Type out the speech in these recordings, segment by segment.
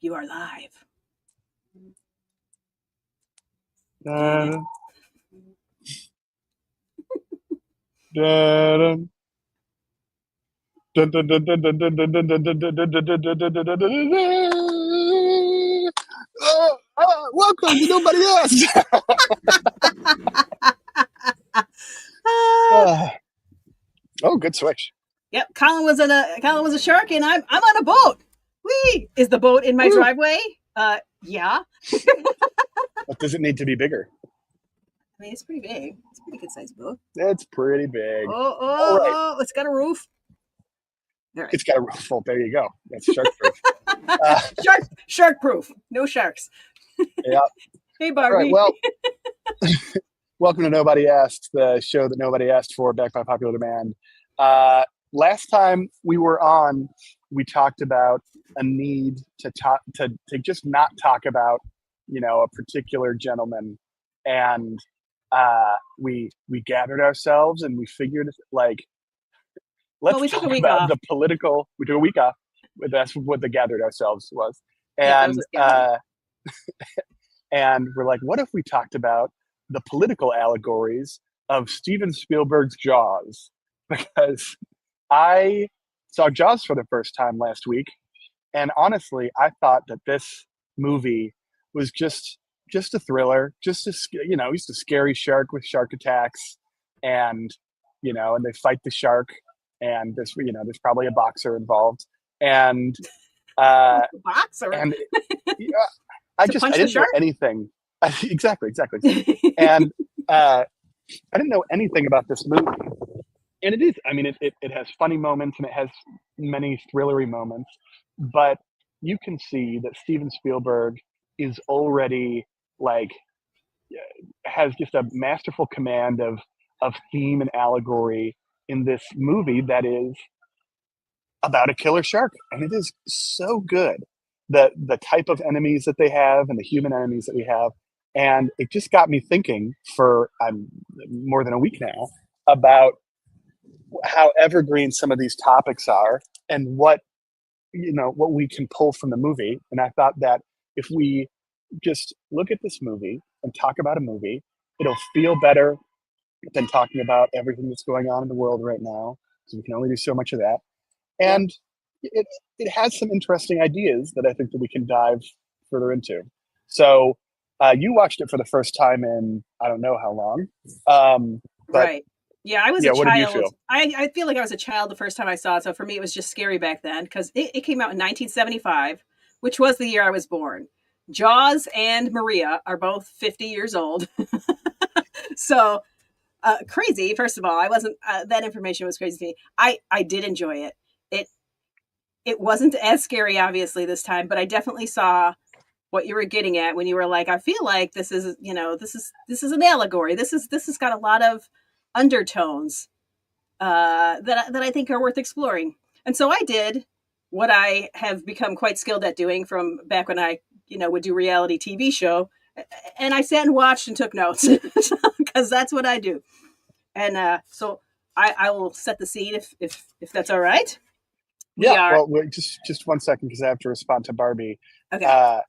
You are live. Welcome to Nobody Asked. Oh, good switch. Yep, Colin was a shark, and I'm on a boat. Whee! Is the boat in my driveway? Yeah. But does it need to be bigger? I mean, it's pretty big. It's a pretty good sized boat. It's pretty big. Oh, it's got a roof. All right. It's got a roof. Oh, there you go. That's shark proof. Shark proof. No sharks. Yeah. Hey, Barbie. All right, well, welcome to Nobody Asked, the show that nobody asked for, backed by popular demand. Last time we were on, we talked about a need to just not talk about, a particular gentleman, and we gathered ourselves and we figured let's talk about the political. We took a week off. That's what the gathered ourselves was, and and we're like, what if we talked about the political allegories of Steven Spielberg's Jaws? Because I saw Jaws for the first time last week, and honestly, I thought that this movie was just a thriller, just a scary shark with shark attacks, and and they fight the shark, and there's probably a boxer involved, and boxer, and I didn't know anything. Exactly. And I didn't know anything about this movie. And it has funny moments and it has many thrillery moments, but you can see that Steven Spielberg is already has just a masterful command of theme and allegory in this movie that is about a killer shark. And it is so good. The type of enemies that they have and the human enemies that we have. And it just got me thinking for more than a week now about how evergreen some of these topics are and what we can pull from the movie. And I thought that if we just look at this movie and talk about a movie, it'll feel better than talking about everything that's going on in the world right now. So we can only do so much of that. And it has some interesting ideas that I think that we can dive further into. So you watched it for the first time in I don't know how long. Right. Yeah, I was a child. What did you feel? I feel like I was a child the first time I saw it. So for me, it was just scary back then because it came out in 1975, which was the year I was born. Jaws and Maria are both 50 years old. So crazy. First of all, I wasn't. That information was crazy to me. I did enjoy it. It wasn't as scary, obviously, this time, but I definitely saw what you were getting at when you were like, I feel like this is an allegory. This has got a lot of undertones that I think are worth exploring. And so I did what I have become quite skilled at doing from back when I, would do reality TV show. And I sat and watched and took notes because that's what I do. And so I will set the scene if that's all right. Well, wait, just 1 second because I have to respond to Barbie. Okay.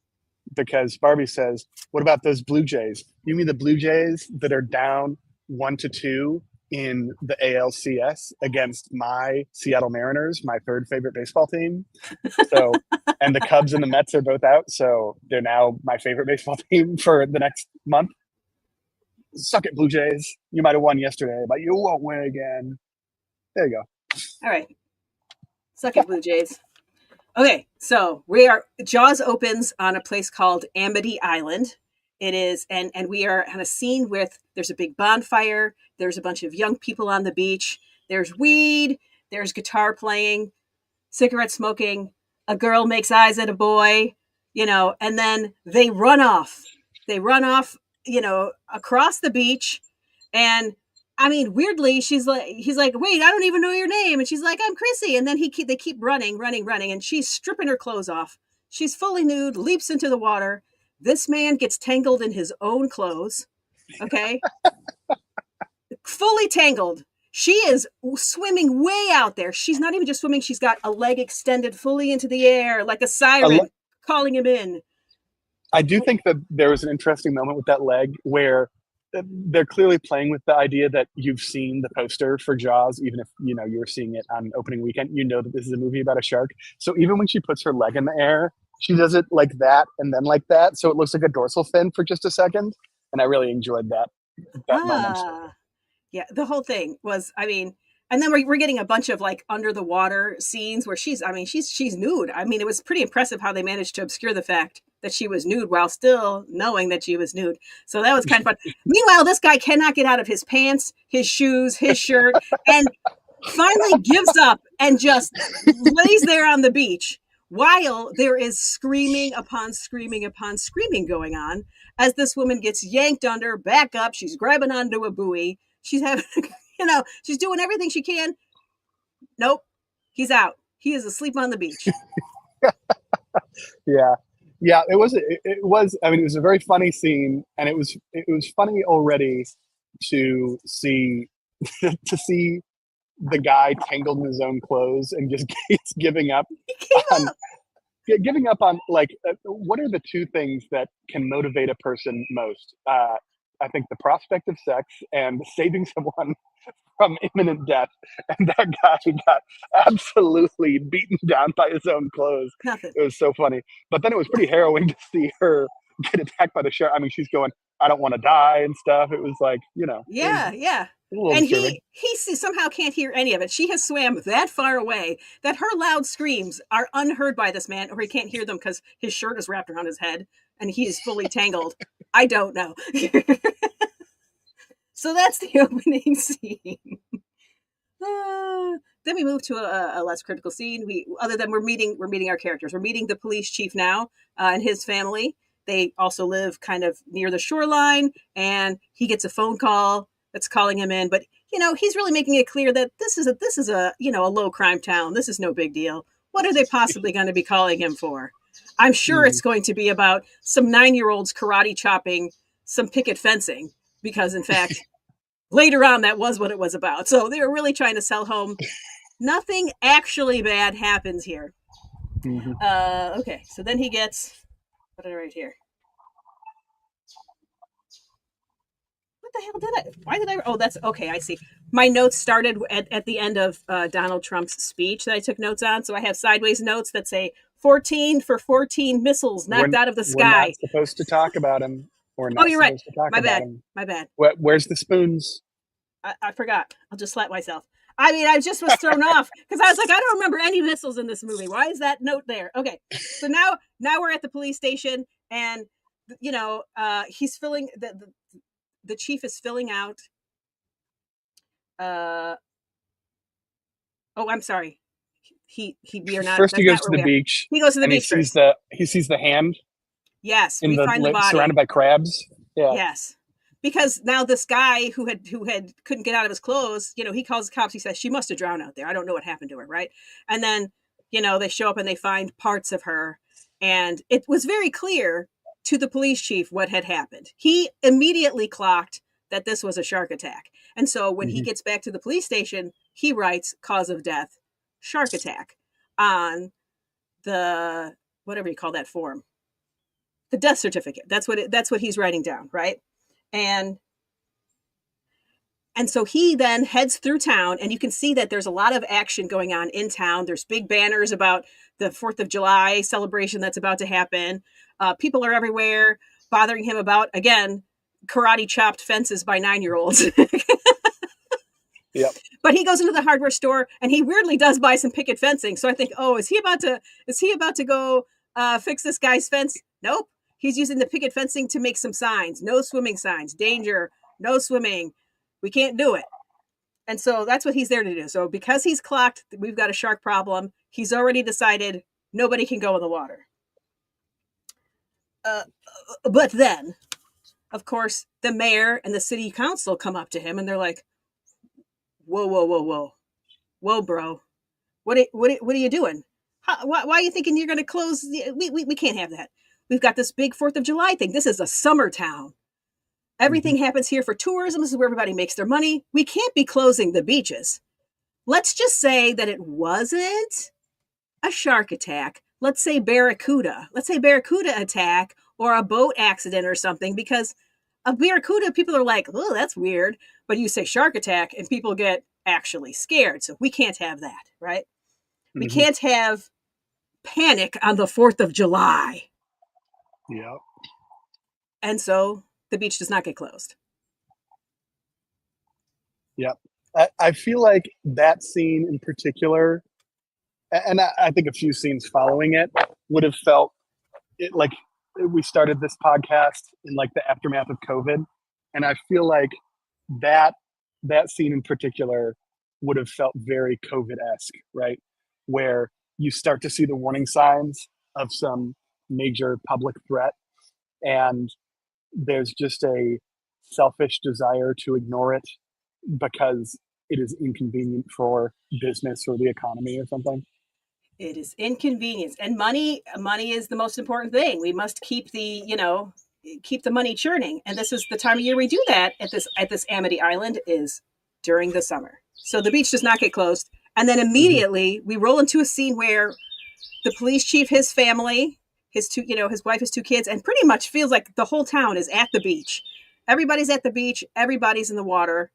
Because Barbie says, what about those Blue Jays? You mean the Blue Jays that are down 1-2 in the ALCS against my Seattle Mariners, my third favorite baseball team? So, and the Cubs and the Mets are both out, so they're now my favorite baseball team for the next month. Suck it, Blue Jays. You might have won yesterday, but you won't win again. There you go. All right. Suck it, Blue Jays. Okay, so Jaws opens on a place called Amity Island. It is, and we are on a scene with, there's a big bonfire, there's a bunch of young people on the beach, there's weed, there's guitar playing, cigarette smoking, a girl makes eyes at a boy, and then they run off. They run off, across the beach, and weirdly, he's like, wait, I don't even know your name. And she's like, I'm Chrissy. And then they keep running. And she's stripping her clothes off. She's fully nude, leaps into the water. This man gets tangled in his own clothes. Okay. Fully tangled. She is swimming way out there. She's not even just swimming. She's got a leg extended fully into the air like a siren. calling him in. I do think that there was an interesting moment with that leg where they're clearly playing with the idea that you've seen the poster for Jaws, even if you were seeing it on opening weekend. You know that this is a movie about a shark. So even when she puts her leg in the air, she does it like that and then like that, so it looks like a dorsal fin for just a second. And I really enjoyed that moment. Ah, yeah. The whole thing was, I mean, and then we're getting a bunch of like under the water scenes where she's nude. I mean, it was pretty impressive how they managed to obscure the fact that she was nude while still knowing that she was nude. So that was kind of fun. Meanwhile, this guy cannot get out of his pants, his shoes, his shirt, and finally gives up and just lays there on the beach while there is screaming upon screaming upon screaming going on as this woman gets yanked under, back up. She's grabbing onto a buoy. She's having, she's doing everything she can. Nope. He's out. He is asleep on the beach. Yeah. Yeah, I mean, it was a very funny scene, and it was funny already to see to see the guy tangled in his own clothes and just keeps giving up on like what are the two things that can motivate a person most? I think the prospect of sex and saving someone from imminent death. And that guy got absolutely beaten down by his own clothes. Nothing. It was so funny. But then it was pretty harrowing to see her get attacked by the shark. I mean, she's going, I don't want to die and stuff. It was like, Yeah. And he somehow can't hear any of it. She has swam that far away that her loud screams are unheard by this man, or he can't hear them because his shirt is wrapped around his head and he is fully tangled. I don't know. So that's the opening scene. Then we move to a less critical scene. We're meeting our characters. We're meeting the police chief now and his family. They also live kind of near the shoreline, and he gets a phone call that's calling him in. But he's really making it clear that this is a low crime town. This is no big deal. What are they possibly going to be calling him for? I'm sure it's going to be about some 9-year-olds karate chopping some picket fencing, because in fact, later on that was what it was about. So they were really trying to sell home. Nothing actually bad happens here. Mm-hmm. Okay, so then he gets, what did I write here? What the hell oh, that's okay. I see. My notes started at the end of Donald Trump's speech that I took notes on. So I have sideways notes that say 14 for 14 missiles knocked out of the sky. We're not supposed to talk about him. We're not you're right. To talk My about bad. him. My bad. Where's the spoons? I forgot. I'll just slap myself. I mean, I just was thrown off because I was like, I don't remember any missiles in this movie. Why is that note there? Okay. So now we're at the police station, and he's filling the chief is filling out. Oh, I'm sorry. We are not. First, he goes to the beach. He goes to the beach. He sees the hand. Yes, we find the body surrounded by crabs. Yeah. Yes, because now this guy who couldn't get out of his clothes, he calls the cops. He says she must have drowned out there. I don't know what happened to her, right? And then they show up and they find parts of her, and it was very clear to the police chief what had happened. He immediately clocked that this was a shark attack, and so when he gets back to the police station, he writes cause of death, shark attack, on the whatever you call that form. The death certificate. That's what he's writing down, right? And so he then heads through town, and you can see that there's a lot of action going on in town. There's big banners about the 4th of July celebration that's about to happen. People are everywhere bothering him about, again, karate chopped fences by 9-year-olds. Yep. But he goes into the hardware store, and he weirdly does buy some picket fencing. So I think, is he about to go fix this guy's fence? Nope. He's using the picket fencing to make some signs. No swimming signs. Danger. No swimming. We can't do it. And so that's what he's there to do. So because he's clocked, we've got a shark problem. He's already decided nobody can go in the water. But then, of course, the mayor and the city council come up to him, and they're like, whoa, bro. What are you doing? Why are you thinking you're going to close? We can't have that. We've got this big 4th of July thing. This is a summer town. Everything happens here for tourism. This is where everybody makes their money. We can't be closing the beaches. Let's just say that it wasn't a shark attack. let's say barracuda. Let's say barracuda attack or a boat accident or something, because a barracuda, people are like, oh, that's weird. But you say shark attack and people get actually scared. So we can't have that, right? We Hmm. can't have panic on the 4th of July. Yeah. And so the beach does not get closed. Yeah. I feel like that scene in particular, and I think a few scenes following it would have felt it like we started this podcast in like the aftermath of COVID. And I feel like that that scene in particular would have felt very COVID-esque, right? Where you start to see the warning signs of some major public threat, and there's just a selfish desire to ignore it because it is inconvenient for business or the economy or something. It is inconvenience, and money is the most important thing. We must keep keep the money churning, and this is the time of year we do that at this Amity Island is during the summer. So the beach does not get closed, and then Mm-hmm. immediately we roll into a scene where the police chief, his family, his wife, his two kids, and pretty much feels like the whole town is at the beach. Everybody's at the beach. Everybody's in the water.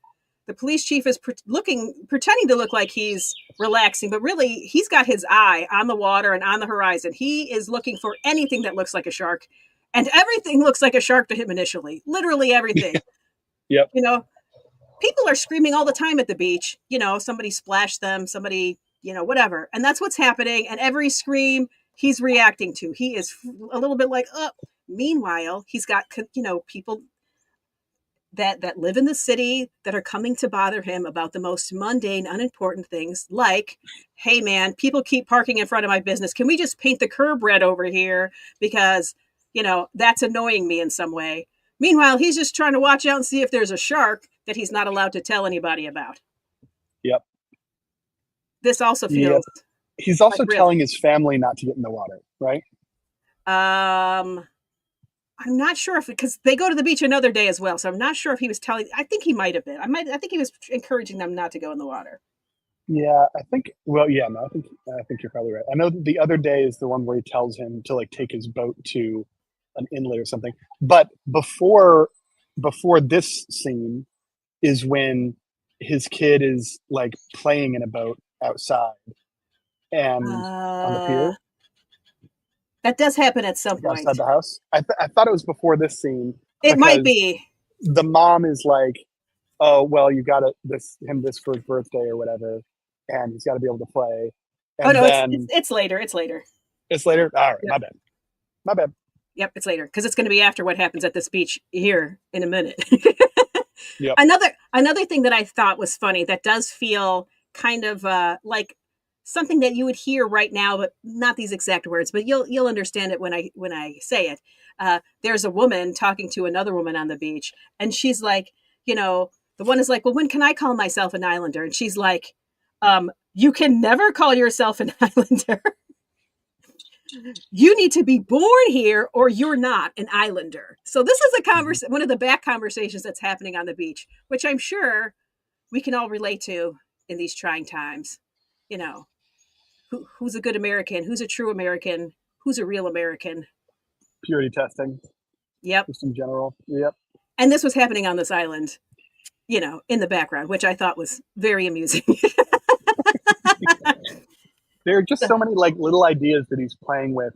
The police chief is pretending to look like he's relaxing, but really he's got his eye on the water and on the horizon. He is looking for anything that looks like a shark, and everything looks like a shark to him initially. Literally everything. Yep. You know, people are screaming all the time at the beach. Somebody splashed them, somebody, whatever. And that's what's happening. And every scream he's reacting to, he is a little bit like, oh. Meanwhile, he's got, people that live in the city that are coming to bother him about the most mundane, unimportant things like, hey, man, people keep parking in front of my business. Can we just paint the curb red over here? Because, that's annoying me in some way. Meanwhile, he's just trying to watch out and see if there's a shark that he's not allowed to tell anybody about. Yep. This also Yep. feels He's like also really. telling his family not to get in the water, right? Um, I'm not sure if because they go to the beach another day as well, so I'm not sure if he was telling. I think he might have been. I think he was encouraging them not to go in the water. Yeah, I think. Well, yeah, no, I think you're probably right. I know the other day is the one where he tells him to like take his boat to an inlet or something. But before this scene is when his kid is like playing in a boat outside and on the Uh, pier that does happen at some like outside point. the house. I thought it was before this scene It might because be. the mom is like, "Oh, well, you got this for his birthday or whatever, and he's got to be able to play." Oh And no, it's then it's later. It's later. it's later. All right, Yep. my bad. My bad. Yep, it's later because it's going to be after what happens at this beach here in a minute. Yep. Another thing that I thought was funny that does feel kind of like something that you would hear right now, but not these exact words, but you'll understand it when I say it. There's a woman talking to another woman on the beach, and she's like, the one is like, well, when can I call myself an islander? And she's like, you can never call yourself an islander. You need to be born here or you're not an islander. So this is Mhm. one of the back conversations that's happening on the beach, which I'm sure we can all relate to in these trying times. You know, who's a good American? Who's a true American? Who's a real American? Purity testing, Yep. just in general. Yep. And this was happening on this island, in the background, which I thought was very amusing. There are just so many like little ideas that he's playing with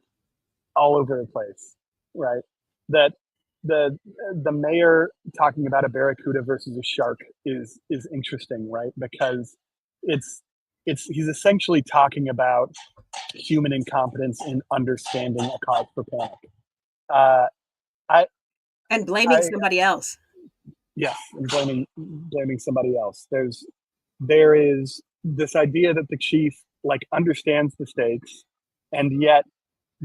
all over the place, right? That the the mayor talking about a barracuda versus a shark is interesting, right? Because it's he's essentially talking about human incompetence in understanding a cause for panic. Uh, I And blaming I somebody else. Yes, and blaming somebody else. There is this idea that the chief like understands the stakes and yet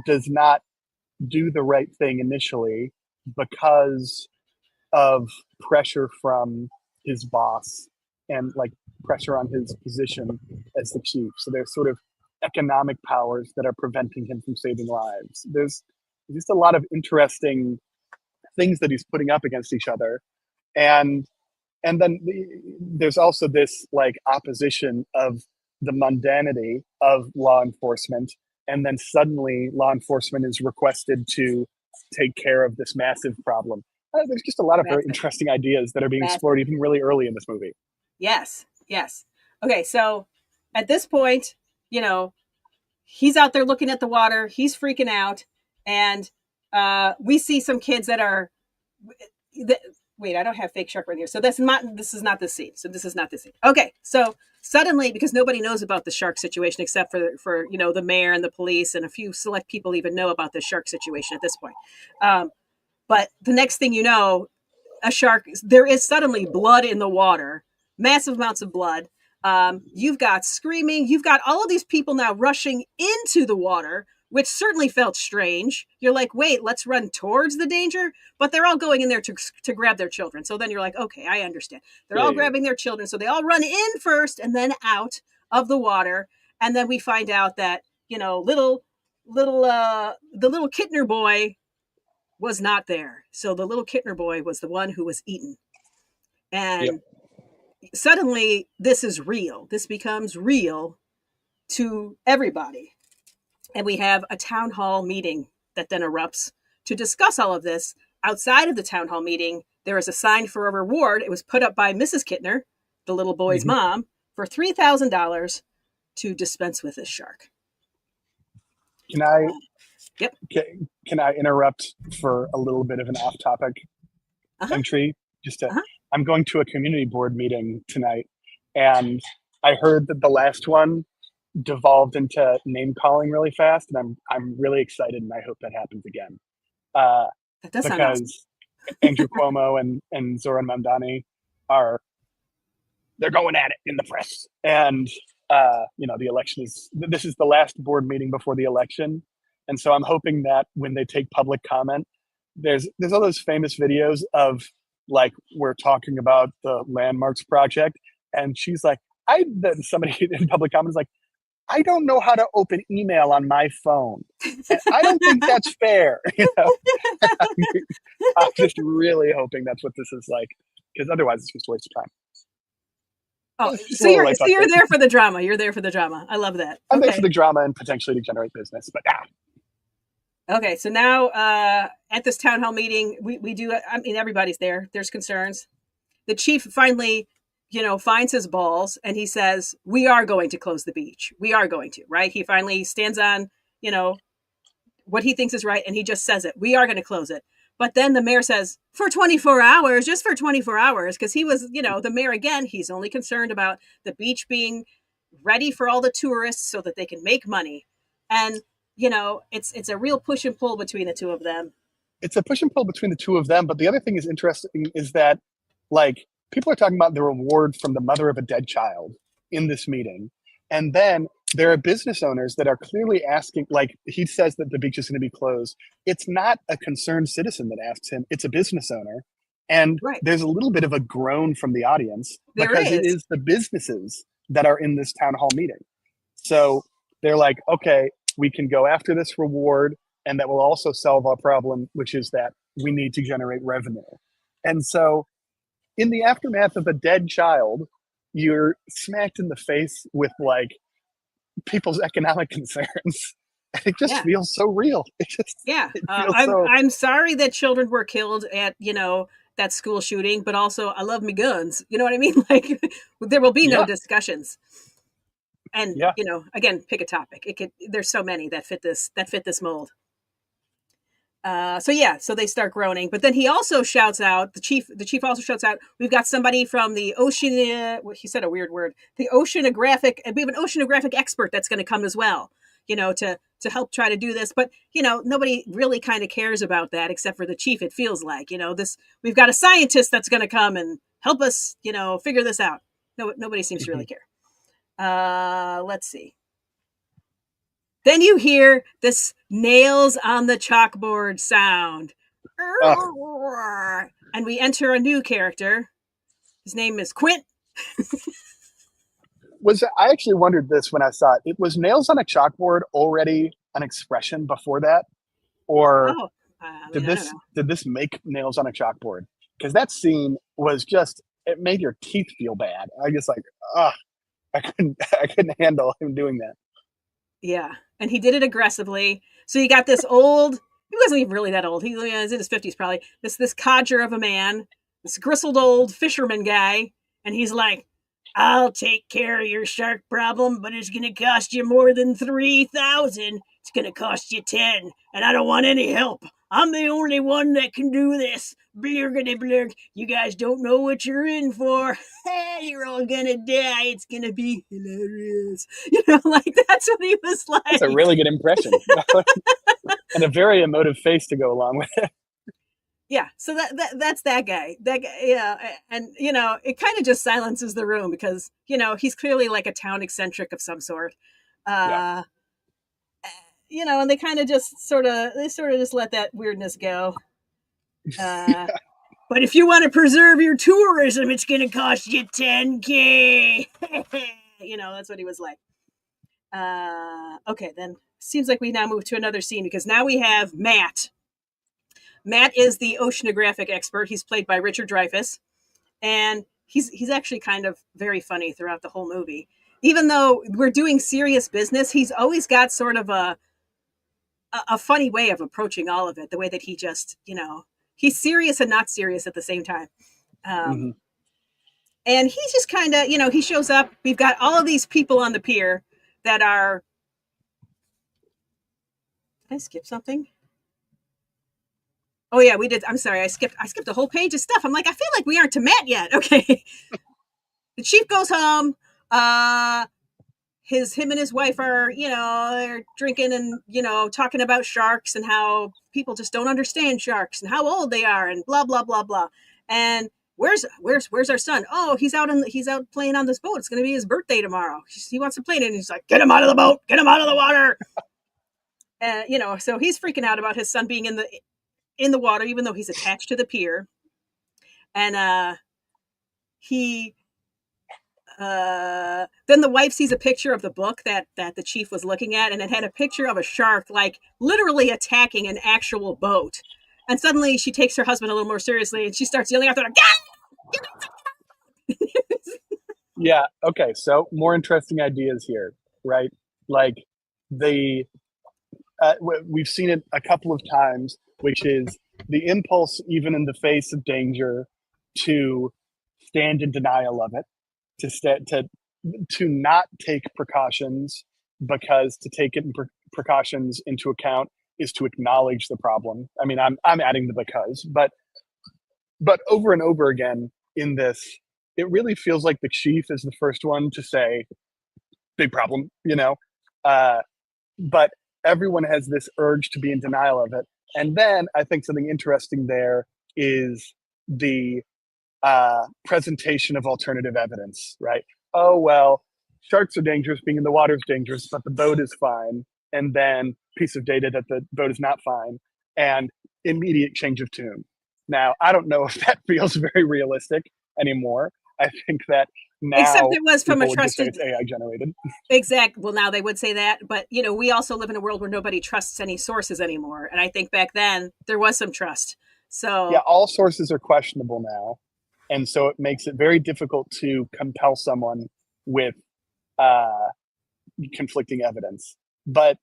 does not do the right thing initially because of pressure from his boss and like pressure on his position as the chief. So there's sort of economic powers that are preventing him from saving lives. There's just a lot of interesting things that he's putting up against each other. And then there's also this like opposition of the mundanity of law enforcement and then suddenly law enforcement is requested to take care of this massive problem. There's just a lot of very Massive. interesting ideas that are being explored Massive. even really early in this movie. Yes. Yes. Okay. So at this point, you know, he's out there looking at the water. He's freaking out. And we see some kids that are. That, wait, I don't have fake shark right here. So this is not the scene. So this is not the scene. Okay. So suddenly, because nobody knows about the shark situation except for the mayor and the police and a few select people even know about the shark situation at this point. But the next thing you know, a shark, there is suddenly blood in the water, massive amounts of blood. You've got screaming, you've got all of these people now rushing into the water, which certainly felt strange. You're like, wait, let's run towards the danger, but they're all going in there to grab their children. So then you're like, okay, I understand. They're all Yeah. grabbing their children, so they all run in first and then out of the water, and then we find out that the little Kittner boy was not there. So the little Kittner boy was the one who was eaten. Yep. And suddenly this is real. This becomes real to everybody. And we have a town hall meeting that then erupts to discuss all of this. Outside of the town hall meeting, there is a sign for a reward. It was put up by Mrs. Kittner, the little boy's Mm-hmm. mom, for $3,000 to dispense with this shark. Can I Yep. can I interrupt for a little bit of an off-topic Uh-huh. entry? Uh-huh. I'm going to a community board meeting tonight, and I heard that the last one devolved into name calling really fast, and I'm really excited, and I hope that happens again. Uh, That does sound awesome. because Andrew Cuomo and Zoran Mamdani are they're going at it in the press, and the election this is the last board meeting before the election, and so I'm hoping that when they take public comment, there's all those famous videos of like we're talking about the landmarks project, and she's like, somebody in public comment is like, I don't know how to open email on my phone. And I don't think that's fair. I'm just really hoping that's what this is like, because otherwise it's just a waste of time. Oh, Just a so little you're there for the drama. You're there for the drama. I love that. I'm there Okay. for the drama and potentially to generate business, but Okay, so now at this town hall meeting, we do. I mean, everybody's there. There's concerns. The chief finally, finds his balls and he says, "We are going to close the beach. We are going to." Right? He finally stands on, what he thinks is right, and he just says it. We are going to close it. But then the mayor says, "For 24 hours, just for 24 hours," because he was, the mayor again. He's only concerned about the beach being ready for all the tourists so that they can make money, and it's a real push and pull between the two of them. it's a push and pull between the two of them. But the other thing is interesting is that like people are talking about the reward from the mother of a dead child in this meeting, and then there are business owners that are clearly asking. Like he says that the beach is going to be closed. It's not a concerned citizen that asks him; it's a business owner. And Right. there's a little bit of a groan from the audience There because it is. is the businesses that are in this town hall meeting. So they're like, okay, we can go after this reward, and that will also solve our problem, which is that we need to generate revenue. And so, in the aftermath of a dead child, you're smacked in the face with like people's economic concerns. And it just Yeah. feels so real. Yeah. It feels I'm so. I'm sorry that children were killed at, that school shooting, but also I love me guns. You know what I mean? Like there will be no Yeah, discussions. And, yeah. again, pick a topic. There's so many that fit this mold. So they start groaning, but then he also shouts out, the chief also shouts out, we've got somebody from the ocean, he said a weird word, we have an oceanographic expert that's going to come as well, to help try to do this. But, nobody really kind of cares about that except for the chief. It feels like, we've got a scientist that's going to come and help us, figure this out. No, nobody seems to really care. Let's see. Then you hear this nails on the chalkboard sound. And we enter a new character. His name is Quint. I actually wondered this when I saw it. It was nails on a chalkboard already an expression before that, or Oh, I did don't this know. did this make nails on a chalkboard? Because that scene was just it made your teeth feel bad. I just like I couldn't handle him doing that. Yeah. and he did it aggressively. So you got this old, he wasn't even really that old. He was in his 50s probably. This codger of a man, this gristled old fisherman guy, and he's like, "I'll take care of your shark problem, but it's gonna cost you more than 3,000. It's gonna cost you 10, and I don't want any help. I'm the only one that can do this. Blurgity blurg. You guys don't know what you're in for. You're all gonna die. It's gonna be hilarious." Like that's what he was That's a like. really good impression. And a very emotive face to go along with it. Yeah, so that's that guy. That guy, yeah, and it kind of just silences the room because he's clearly like a town eccentric of some sort. Yeah. Uh, and they kind of just sort of just let that weirdness go. Uh, but if you want to preserve your tourism, it's going to cost you 10K. That's what he was like. Okay, then seems like we now move to another scene because now we have Matt. Matt is the oceanographic expert. He's played by Richard Dreyfuss, and he's actually kind of very funny throughout the whole movie. Even though we're doing serious business, he's always got sort of a funny way of approaching all of it. The way that he just, he's serious and not serious at the same time. Mm-hmm. And he's just kind of, he shows up. We've got all of these people on the pier that are. Did I skip something? Oh yeah, we did. I'm sorry, I skipped a whole page of stuff. I'm like, I feel like we aren't to Matt yet. Okay. The chief goes home. Him and his wife are, they're drinking and, talking about sharks and how people just don't understand sharks and how old they are and blah, blah, blah, blah. And where's our son? Oh, he's out playing on this boat. It's going to be his birthday tomorrow. He wants to play in it. And he's like, get him out of the boat, get him out of the water. And, so he's freaking out about his son being in the water, even though he's attached to the pier. And, then the wife sees a picture of the book that the chief was looking at, and it had a picture of a shark, like literally attacking an actual boat. And suddenly she takes her husband a little more seriously, and she starts yelling after him, Yeah. Okay. So more interesting ideas here, right? Like the we've seen it a couple of times, which is the impulse, even in the face of danger, to stand in denial of it, to not take precautions, because to take precautions into account is to acknowledge the problem. I mean, I'm adding the because, but over and over again in this, it really feels like the chief is the first one to say, "Big problem," but everyone has this urge to be in denial of it. And then I think something interesting there is the presentation of alternative evidence, right? Oh, well, sharks are dangerous, being in the water is dangerous, but the boat is fine. And then piece of data that the boat is not fine, and immediate change of tune. Now, I don't know if that feels very realistic anymore. I think that except now it was from a people would just say trusted. it's AI generated. Exact. Well, now they would say that, but we also live in a world where nobody trusts any sources anymore. And I think back then there was some trust. So Yeah, all sources are questionable now. And so it makes it very difficult to compel someone with conflicting evidence. But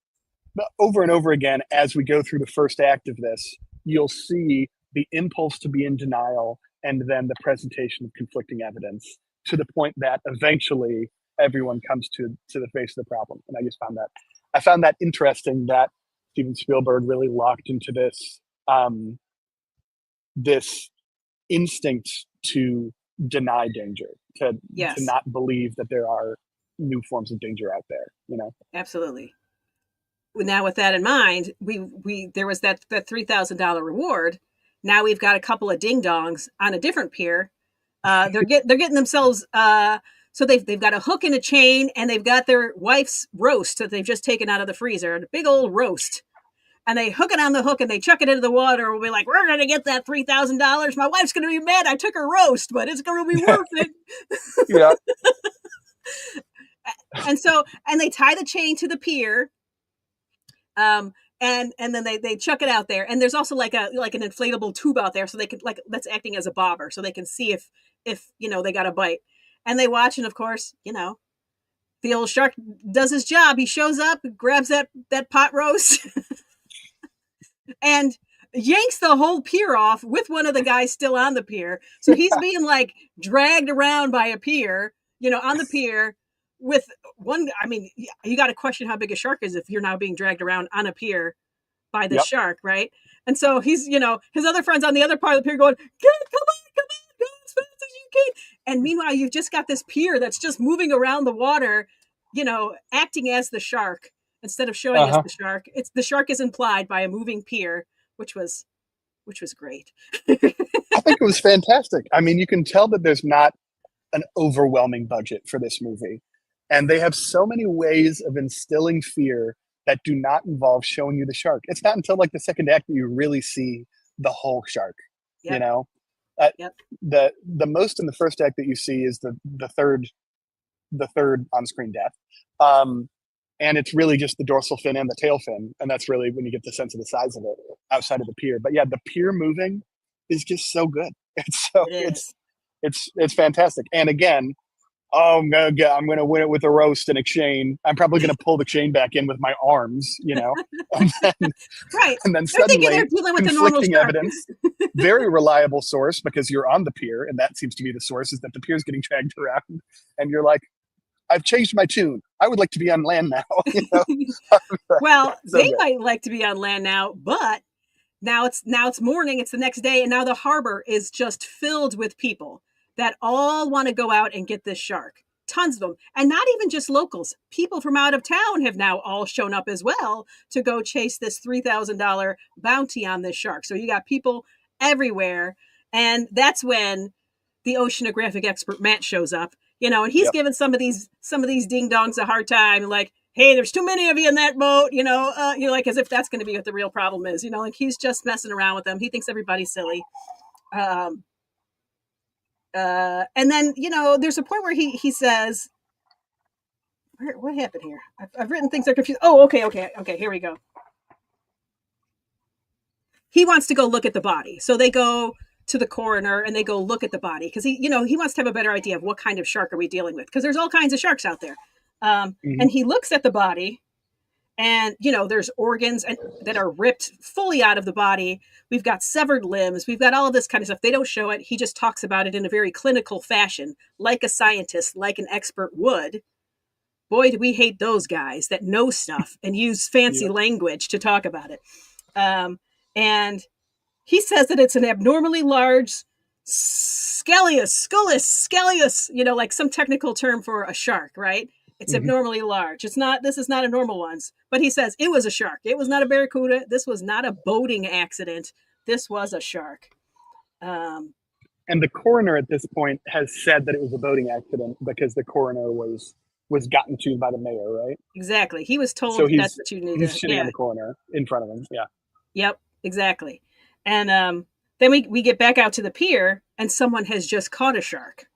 over and over again, as we go through the first act of this, you'll see the impulse to be in denial and then the presentation of conflicting evidence, to the point that eventually everyone comes to the face of the problem. And I found that interesting, that Steven Spielberg really locked into this instinct to deny danger, to yes, not believe that there are new forms of danger out there. absolutely. Now with that in mind, we there was that $3,000 reward. Now we've got a couple of ding dongs on a different pier. They're getting themselves. So they've got a hook and a chain, and they've got their wife's roast that they've just taken out of the freezer, a big old roast. And they hook it on the hook and they chuck it into the water. We'll be like, we're going to get that $3,000. My wife's going to be mad I took her roast, but it's going to be worth it. Yeah. And they tie the chain to the pier. And then they chuck it out there. And there's also like an inflatable tube out there, so they can, like, that's acting as a bobber, so they can see if they got a bite. And they watch, and of course, the old shark does his job. He shows up, grabs that pot roast, and yanks the whole pier off with one of the guys still on the pier. So he's being like dragged around by a pier, on the pier with one. I mean, you got to question how big a shark is if you're now being dragged around on a pier by the Yep. shark, right? And so he's, his other friends on the other part of the pier going, come on, go as fast as you can. And meanwhile, you've just got this pier that's just moving around the water, acting as the shark instead of showing us the shark. It's the shark is implied by a moving pier, which was great. I think it was fantastic. I mean, you can tell that there's not an overwhelming budget for this movie. And they have so many ways of instilling fear that do not involve showing you the shark. It's not until like the second act that you really see the whole shark. Yep. You know, Yep. the most in the first act that you see is the third on-screen death, and it's really just the dorsal fin and the tail fin, and that's really when you get the sense of the size of it outside of the pier. But yeah, the pier moving is just so good. It's fantastic. And again, I'm gonna win it with a roast and a chain. I'm probably gonna pull the chain back in with my arms, and then, right. and then suddenly conflicting evidence. Very reliable source because you're on the pier, and that seems to be the source, is that the pier's getting dragged around, and you're like, I've changed my tune. I would like to be on land now. Well, so they might like to be on land now, but now it's morning, it's the next day, and now the harbor is just filled with people that all want to go out and get this shark. Tons of them. And not even just locals. People from out of town have now all shown up as well to go chase this $3,000 bounty on this shark. So you got people everywhere. And that's when the oceanographic expert Matt shows up, and he's giving some of these ding dongs a hard time, like, hey, there's too many of you in that boat, like as if that's going to be what the real problem is, like he's just messing around with them. He thinks everybody's silly. And then, there's a point where he says, what happened here? I've written things that are confused. Oh, okay. Here we go. He wants to go look at the body. So they go to the coroner and they go look at the body because he wants to have a better idea of what kind of shark are we dealing with, because there's all kinds of sharks out there. And he looks at the body, and there's organs that are ripped fully out of the body. We've got severed limbs. We've got all of this kind of stuff. They don't show it. He just talks about it in a very clinical fashion, like a scientist, like an expert would. Boy, do we hate those guys that know stuff and use fancy language to talk about it. And he says that it's an abnormally large scalus, like some technical term for a shark, right? It's abnormally large. This is not a normal one. But he says it was a shark. It was not a barracuda. This was not a boating accident. This was a shark. And the coroner at this point has said that it was a boating accident because the coroner was gotten to by the mayor, right? Exactly. He was told that's what you need. He's sitting on the corner in front of him. Yeah. Yep, exactly. And then we get back out to the pier, and someone has just caught a shark.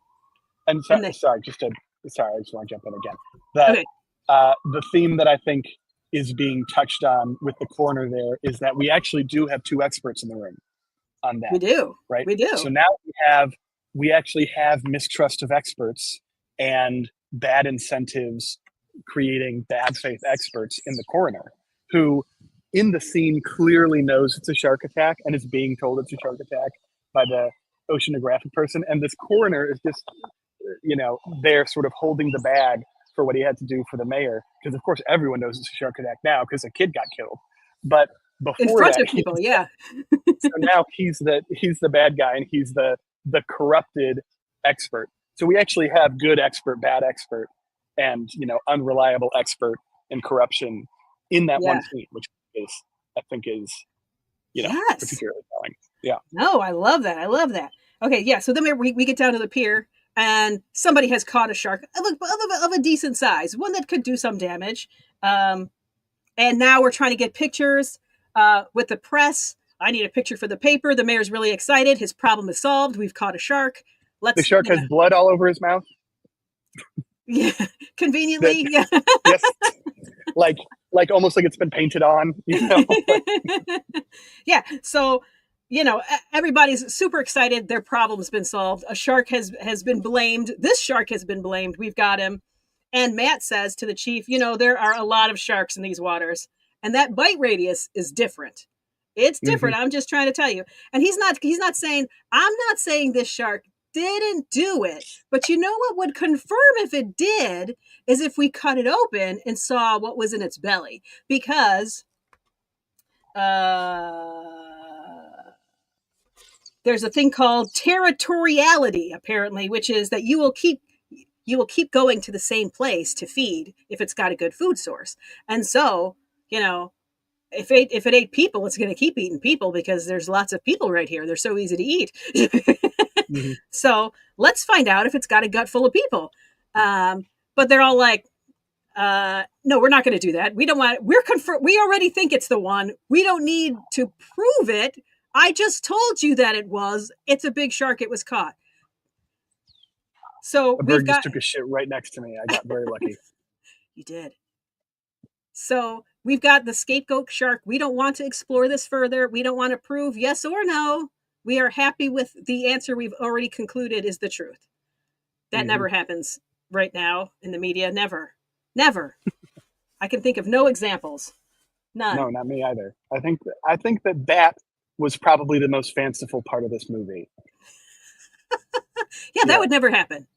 And sorry, I just want to jump in again. The theme that I think is being touched on with the coroner there is that we actually do have two experts in the room on that. We do. Right? We do. So now we actually have mistrust of experts and bad incentives creating bad faith experts in the coroner, who in the scene clearly knows it's a shark attack and is being told it's a shark attack by the oceanographic person. And this coroner is just, there sort of holding the bag for what he had to do for the mayor. Because of course everyone knows it's a shark attack now because a kid got killed. But before in front of people, so now he's the bad guy, and he's the corrupted expert. So we actually have good expert, bad expert, and unreliable expert and corruption in that one scene, which I think is particularly telling. Yeah. No, I love that. Okay, yeah. So then we get down to the pier, and somebody has caught a shark of a decent size, one that could do some damage. And now we're trying to get pictures with the press. I need a picture for the paper. The mayor's really excited. His problem is solved. We've caught a shark. The shark has blood all over his mouth. Yeah, conveniently. Yes, like almost like it's been painted on. Yeah. So everybody's super excited. Their problem's been solved. A shark has been blamed. This shark has been blamed. We've got him. And Matt says to the chief, there are a lot of sharks in these waters, and that bite radius is different. It's Hmm. different. I'm just trying to tell you. And he's not saying, I'm not saying this shark didn't do it. But you know what would confirm if it did is if we cut it open and saw what was in its belly. Because there's a thing called territoriality, apparently, which is that you will keep going to the same place to feed if it's got a good food source. And so, if it ate people, it's going to keep eating people because there's lots of people right here. They're so easy to eat. Hmm. So let's find out if it's got a gut full of people. But they're all like, no, we're not going to do that. We don't want. We already think it's the one. We don't need to prove it. I just told you that it was. It's a big shark. It was caught. So A we've bird just got. took a shit right next to me. I got very lucky. You did. So we've got the scapegoat shark. We don't want to explore this further. We don't want to prove yes or no. We are happy with the answer we've already concluded is the truth. That Hmm. never happens right now in the media. Never. Never. I can think of no examples. No, None. not me either. I think that was probably the most fanciful part of this movie. Yeah, that Yeah. would never happen.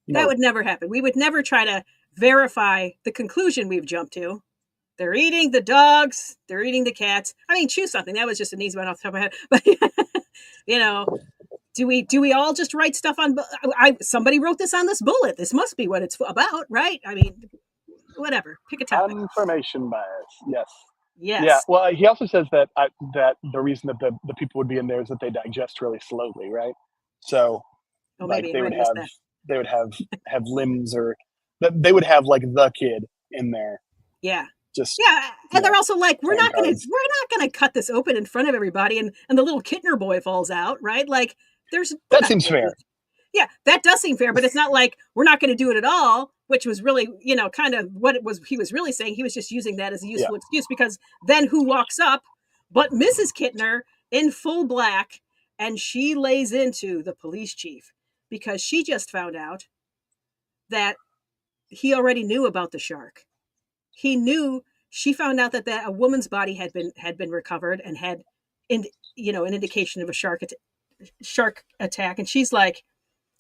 That No. would never happen. We would never try to verify the conclusion we've jumped to. They're eating the dogs. They're eating the cats. I mean, choose something. That was just an easy one off the top of my head. But you know, do we all just write stuff on? Somebody wrote this on this bullet. This must be what it's about, right? I mean, whatever. Pick a topic. Confirmation bias. Yes. Yeah. Yes. Well, he also says that the reason that the people would be in there is that they digest really slowly, right? So, Oh, like maybe I they might would have missed have that. they would have limbs, or they would have like the kid in there, Yeah. just Yeah, and they're also like, we're playing not gonna cards. we're not gonna cut this open in front of everybody, and the little Kittner boy falls out, right? Like, we're That not seems gonna do fair. it. Yeah, that does seem fair, but it's not like we're not going to do it at all, which was really, kind of what it was. He was really saying. He was just using that as a Yeah. useful excuse because then who walks up but Mrs. Kittner in full black, and she lays into the police chief because she just found out that he already knew about the shark. He knew. She found out that a woman's body had been recovered and had, in, an indication of a shark attack, and she's like,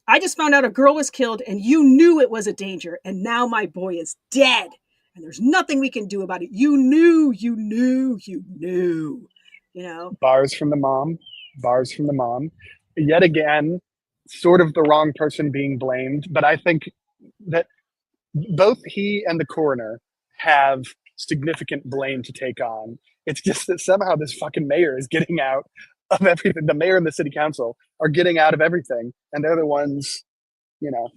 I just found out a girl was killed and you knew it was a danger. And now my boy is dead. And there's nothing we can do about it. You knew, you knew, you knew, you know? Bars from the mom. Bars from the mom. Yet again, sort of the wrong person being blamed. But I think that both he and the coroner have significant blame to take on. It's just that somehow this fucking mayor is getting out of everything. The mayor and the city council are getting out of everything, and they're the ones, you know,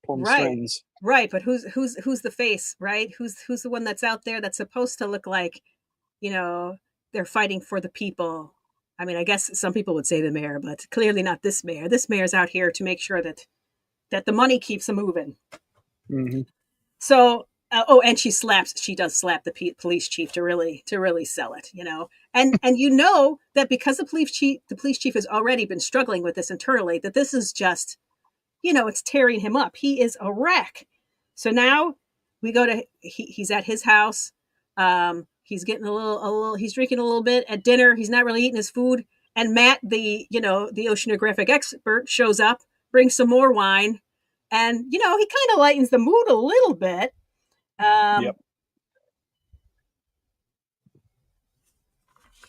pulling Right. strings. Right. But who's the face, right? Who's the one that's out there that's supposed to look like, you know, they're fighting for the people. I mean, I guess some people would say the mayor, but clearly not this mayor. This mayor's out here to make sure that the money keeps moving. Mm-hmm. So, and she does slap the police chief to really sell it, and that because the police chief has already been struggling with this internally, that this is just, it's tearing him up. He is a wreck. So now we go to he's at his house. He's getting he's drinking a little bit at dinner. He's not really eating his food. And Matt, the oceanographic expert, shows up, brings some more wine, and he kind of lightens the mood a little bit. Yep.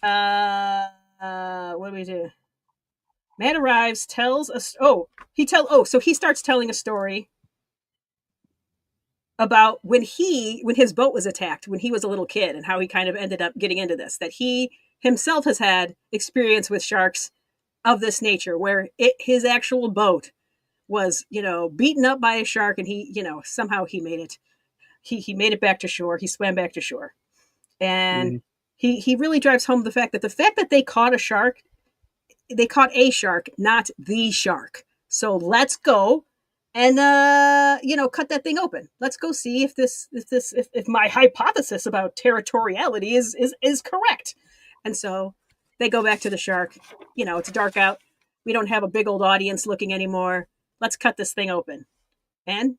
Um, what do we do? Matt arrives, tells us. So he starts telling a story about when his boat was attacked when he was a little kid, and how he kind of ended up getting into this. That he himself has had experience with sharks of this nature, where his actual boat was, beaten up by a shark, and he, somehow he made it. He made it back to shore. He swam back to shore, and Mm-hmm. he really drives home the fact that they caught a shark, not the shark. So let's go and cut that thing open. Let's go see if my hypothesis about territoriality is correct. And so they go back to the shark. It's dark out. We don't have a big old audience looking anymore. Let's cut this thing open. And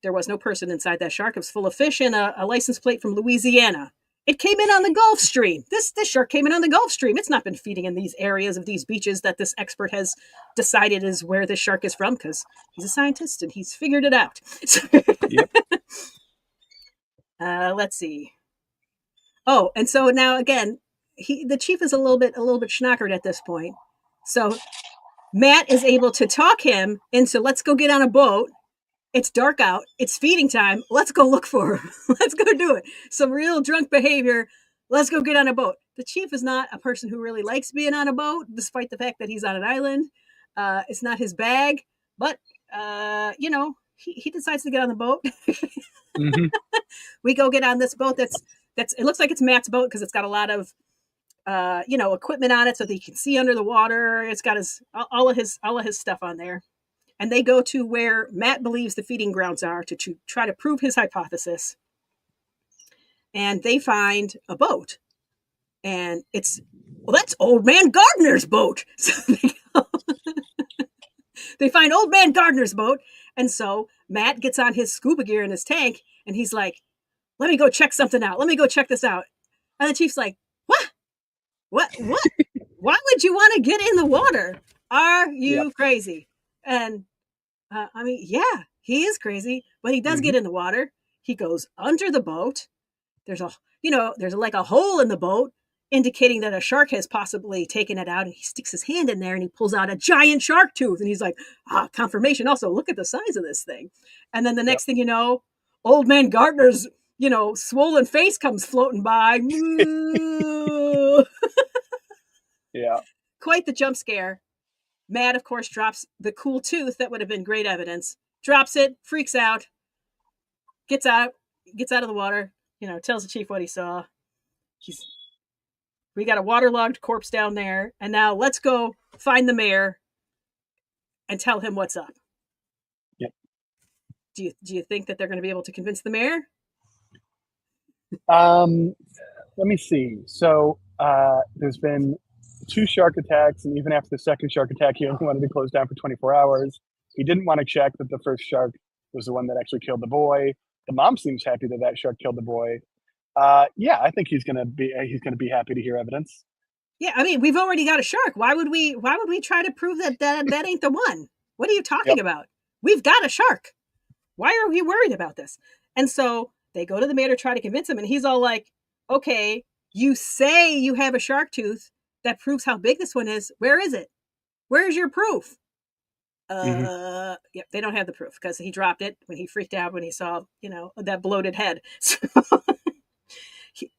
There was no person inside that shark. It was full of fish and a license plate from Louisiana. It came in on the Gulf Stream. This shark came in on the Gulf Stream. It's not been feeding in these areas of these beaches that this expert has decided is where this shark is from, because he's a scientist and he's figured it out. Yep. Let's see. Oh, and so now again, the chief is a little bit schnockered at this point. So Matt is able to talk him into, let's go get on a boat. It's dark out. It's feeding time. Let's go look for him. Let's go do it. Some real drunk behavior. Let's go get on a boat. The chief is not a person who really likes being on a boat, despite the fact that he's on an island. It's not his bag, but he decides to get on the boat. Mm-hmm. We go get on this boat. That's it looks like it's Matt's boat because it's got a lot of equipment on it so that he can see under the water. It's got all of his stuff on there. And they go to where Matt believes the feeding grounds are to try to prove his hypothesis. And they find a boat. And that's Old Man Gardner's boat. So they find Old Man Gardner's boat. And so Matt gets on his scuba gear in his tank. And he's like, let me go check something out. Let me go check this out. And the chief's like, what? Why would you want to get in the water? Are you crazy? And yeah, he is crazy, but he does get in the water. He goes under the boat. There's like a hole in the boat indicating that a shark has possibly taken it out, and he sticks his hand in there and he pulls out a giant shark tooth, and he's like, confirmation. Also, look at the size of this thing. And then the next thing you know, Old Man Gardner's, swollen face comes floating by. Yeah. Quite the jump scare. Matt, of course, drops the cool tooth. That would have been great evidence. Drops it, freaks out, gets out of the water, tells the chief what he saw. We got a waterlogged corpse down there, and now let's go find the mayor and tell him what's up. Yep. Do you think that they're going to be able to convince the mayor? Let me see. So there's been 2 shark attacks, and even after the second shark attack, he only wanted to close down for 24 hours. He didn't want to check that the first shark was the one that actually killed the boy. The mom seems happy that shark killed the boy. Yeah, I think he's gonna be happy to hear evidence. Yeah, I mean, we've already got a shark. Why would we try to prove that ain't the one? What are you talking about? We've got a shark. Why are we worried about this? And so they go to the mayor to try to convince him, and he's all like, okay, you say you have a shark tooth that proves how big this one is. Where is it? Where's your proof? Yep, they don't have the proof because he dropped it when he freaked out when he saw, that bloated head. So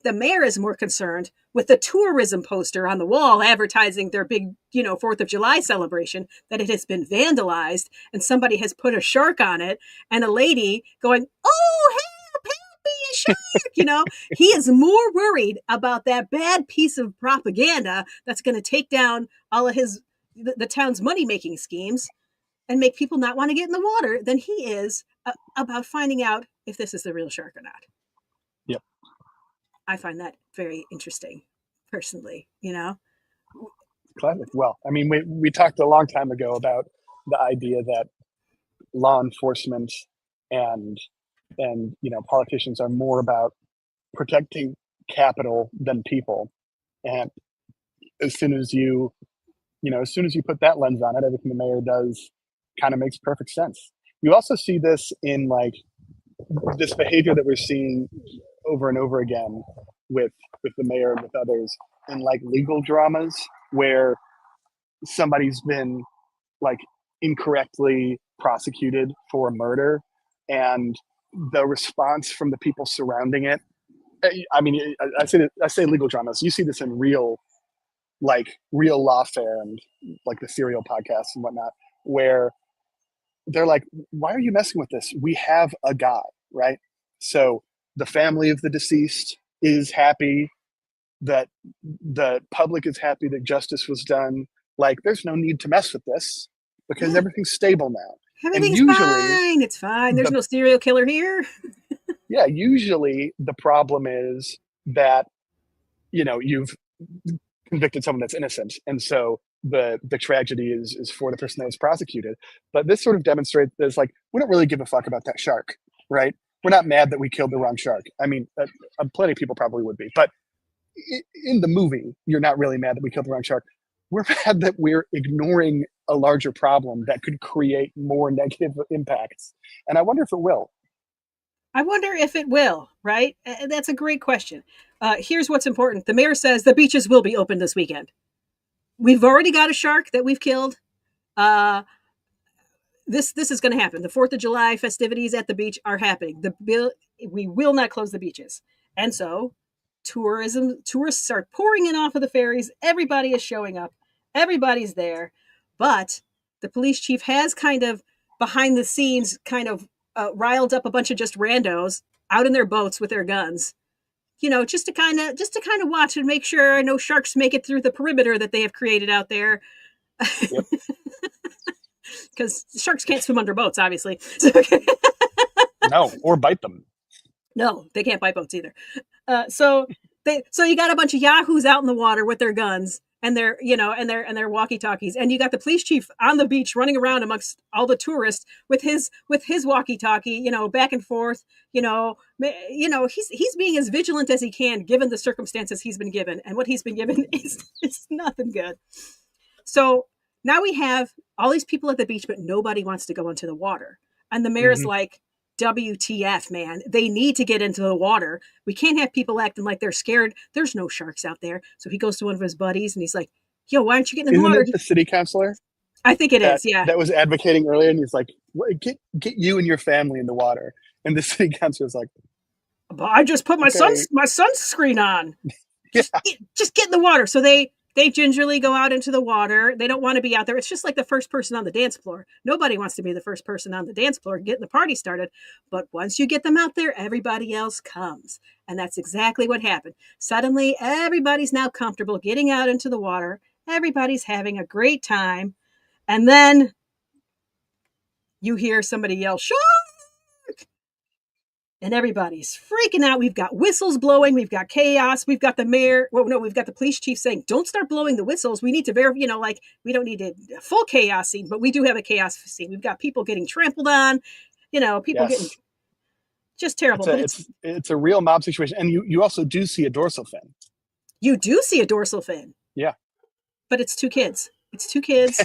the mayor is more concerned with the tourism poster on the wall advertising their big, 4th of July celebration, that it has been vandalized and somebody has put a shark on it, and a lady going, oh, help me, a shark. He is more worried about that bad piece of propaganda that's going to take down all of the town's money-making schemes and make people not want to get in the water than he is about finding out if this is the real shark or not. Yep. I find that very interesting, personally, Classic. Well, I mean, we talked a long time ago about the idea that law enforcement and politicians are more about protecting capital than people. And as soon as you put that lens on it, everything the mayor does kind of makes perfect sense. You also see this in like this behavior that we're seeing over and over again with the mayor and with others in like legal dramas where somebody's been like incorrectly prosecuted for a murder, and the response from the people surrounding it. I mean, I say legal dramas. You see this in real lawfare and like the Serial podcasts and whatnot, where they're like, why are you messing with this? We have a guy, right? So the family of the deceased is happy, that the public is happy that justice was done. Like, there's no need to mess with this because everything's stable now. Everything's fine. It's fine. There's no serial killer here. Yeah, usually the problem is that, you've convicted someone that's innocent. And so the tragedy is for the person that was prosecuted. But this sort of demonstrates that it's like, we don't really give a fuck about that shark. right? We're not mad that we killed the wrong shark. I mean, plenty of people probably would be, but in the movie, you're not really mad that we killed the wrong shark. We're mad that we're ignoring a larger problem that could create more negative impacts. And I wonder if it will. I wonder if it will, right? That's a great question. Here's what's important. The mayor says the beaches will be open this weekend. We've already got a shark that we've killed. Uh, this is going to happen. The 4th of July festivities at the beach are happening. We will not close the beaches. And so tourists are pouring in off of the ferries. Everybody is showing up. Everybody's there. But the police chief has kind of behind the scenes kind of riled up a bunch of just randos out in their boats with their guns. Just to kind of watch and make sure no sharks make it through the perimeter that they have created out there. Yep. Because sharks can't swim under boats, obviously. No, or bite them. No, they can't bite boats either. So you got a bunch of yahoos out in the water with their guns and their walkie-talkies, and you got the police chief on the beach running around amongst all the tourists with his walkie-talkie, back and forth. He's being as vigilant as he can given the circumstances he's been given, and what he's been given is nothing good. So now we have all these people at the beach, but nobody wants to go into the water. And the mayor's like, WTF, man. They need to get into the water. We can't have people acting like they're scared. There's no sharks out there. So he goes to one of his buddies and he's like, yo, why aren't you getting in the water? Isn't it the city councilor? I think it is, yeah. That was advocating earlier, and he's like, get you and your family in the water. And the city councilor was like, but I just put my sunscreen on. Just get in the water. So they gingerly go out into the water. They don't want to be out there. It's just like the first person on the dance floor. Nobody wants to be the first person on the dance floor getting the party started. But once you get them out there, everybody else comes. And that's exactly what happened. Suddenly, everybody's now comfortable getting out into the water. Everybody's having a great time. And then you hear somebody yell, "Shark!" And everybody's freaking out. We've got whistles blowing. We've got chaos. We've got the mayor. Well, no, we've got the police chief saying, don't start blowing the whistles. We need to verify, we don't need a full chaos scene, but we do have a chaos scene. We've got people getting trampled on, people getting just terrible. It's a real mob situation. And you also do see a dorsal fin. You do see a dorsal fin. Yeah. But it's two kids. It's two kids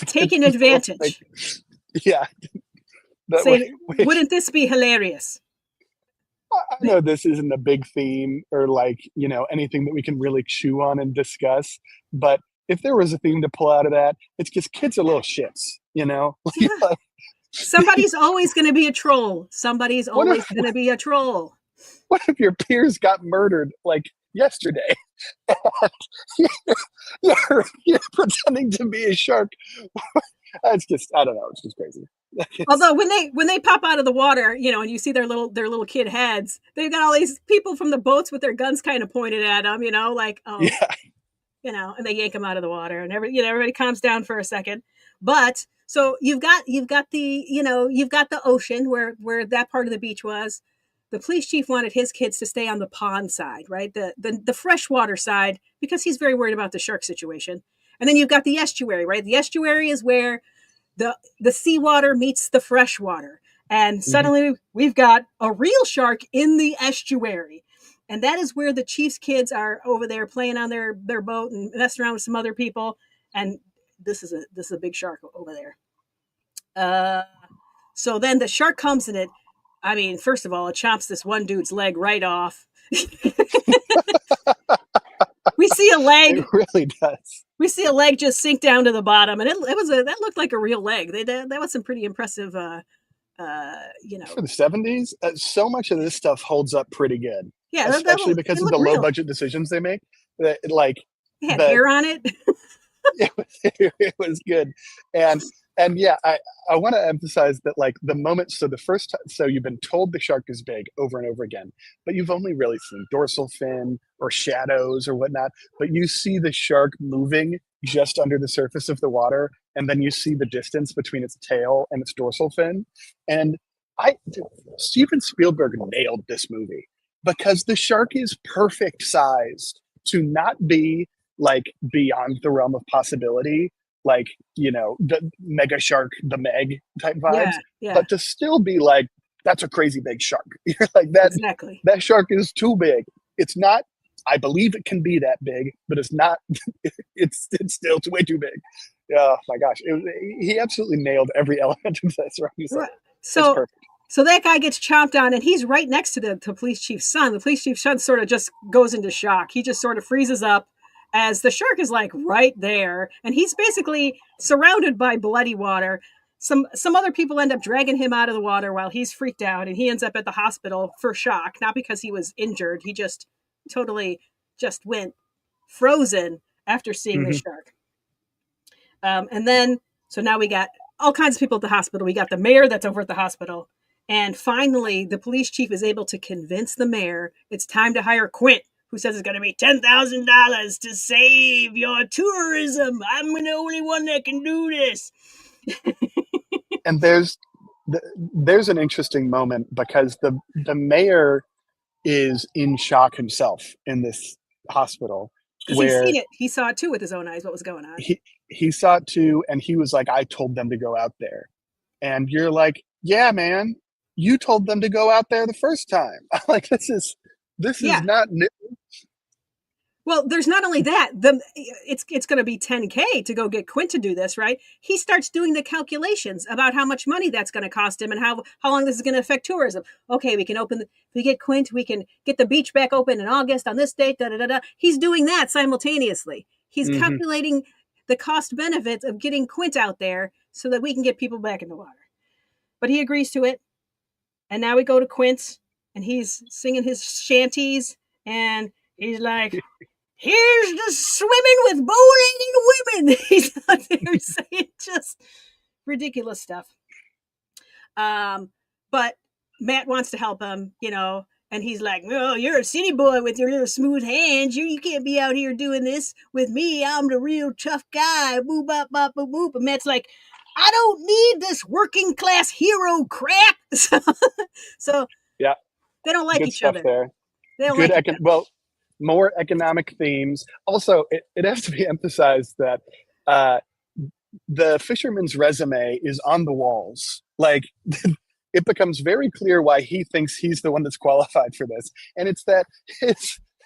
taking advantage. Yeah. Wouldn't this be hilarious? I know this isn't a big theme or anything that we can really chew on and discuss, but if there was a theme to pull out of that, it's just kids are little shits, Yeah. Somebody's always going to be a troll. Somebody's always going to be a troll. What if your peers got murdered yesterday? You're pretending to be a shark. It's just, I don't know. It's just crazy. Although when they pop out of the water, and you see their little kid heads, they've got all these people from the boats with their guns kind of pointed at them, and they yank them out of the water, and everybody calms down for a second. But so you've got the ocean where that part of the beach was. The police chief wanted his kids to stay on the pond side, right? The freshwater side, because he's very worried about the shark situation. And then you've got the estuary, right? The estuary is where the seawater meets the freshwater. And suddenly we've got a real shark in the estuary. And that is where the chief's kids are over there playing on their boat and messing around with some other people. And this is a big shark over there. So then the shark comes and first of all, it chomps this one dude's leg right off. We see a leg. It really does. We see a leg just sink down to the bottom, and that looked like a real leg. That was some pretty impressive. For the 70s, so much of this stuff holds up pretty good. Yeah, especially because of the low budget decisions they make. It had hair on it. It was good, and yeah, I want to emphasize that the moment. So the first time, so you've been told the shark is big over and over again, but you've only really seen dorsal fin or shadows or whatnot. But you see the shark moving just under the surface of the water, and then you see the distance between its tail and its dorsal fin. And Steven Spielberg nailed this movie because the shark is perfect sized to not be beyond the realm of possibility, the mega shark, the Meg type vibes, but to still be that's a crazy big shark. You're like, that Exactly. that shark is too big. It's not. I believe it can be that big, but it's not. It's still way too big. Oh my gosh, he absolutely nailed every element of this. Right, you said Right. it. It's So perfect. so that guy gets chomped on, and he's right next to the police chief's son. The police chief's son sort of just goes into shock. He just sort of freezes up as the shark is like right there, and he's basically surrounded by bloody water. Some other people end up dragging him out of the water while he's freaked out, and he ends up at the hospital for shock, not because he was injured. He just totally just went frozen after seeing the Hmm. shark. And then, so now we got all kinds of people at the hospital. We got the mayor that's over at the hospital. And finally, the police chief is able to convince the mayor it's time to hire Quint, who says it's going to be $10,000 to save your tourism. I'm the only one that can do this. And there's an interesting moment because the mayor is in shock himself in this hospital Because he's where seen it. He saw it too with his own eyes, what was going on. he saw it too, and he was like, I told them to go out there. And you're like, yeah, man, you told them to go out there the first time. Like, this is Yeah. not new. Well, there's not only that, it's going to be 10K to go get Quint to do this, right? He starts doing the calculations about how much money that's going to cost him and how long this is going to affect tourism. Okay, we can we get Quint, we can get the beach back open in August on this date, da da da da. He's doing that simultaneously. He's Hmm. calculating the cost benefits of getting Quint out there so that we can get people back in the water. But he agrees to it. And now we go to Quint and he's singing his shanties and he's like, here's the swimming with bow-legged women. He's out there saying just ridiculous stuff. But Matt wants to help him, and he's like, "Oh, you're a city boy with your little smooth hands. You can't be out here doing this with me. I'm the real tough guy." Boop, bop, bop, boop, boop. And Matt's like, "I don't need this working class hero crap." So Yeah, they don't like good each stuff other. there. They don't Good like each other. well, more economic themes. Also, it has to be emphasized that uh, the fisherman's resume is on the walls. Like, it becomes very clear why he thinks he's the one that's qualified for this, and it's that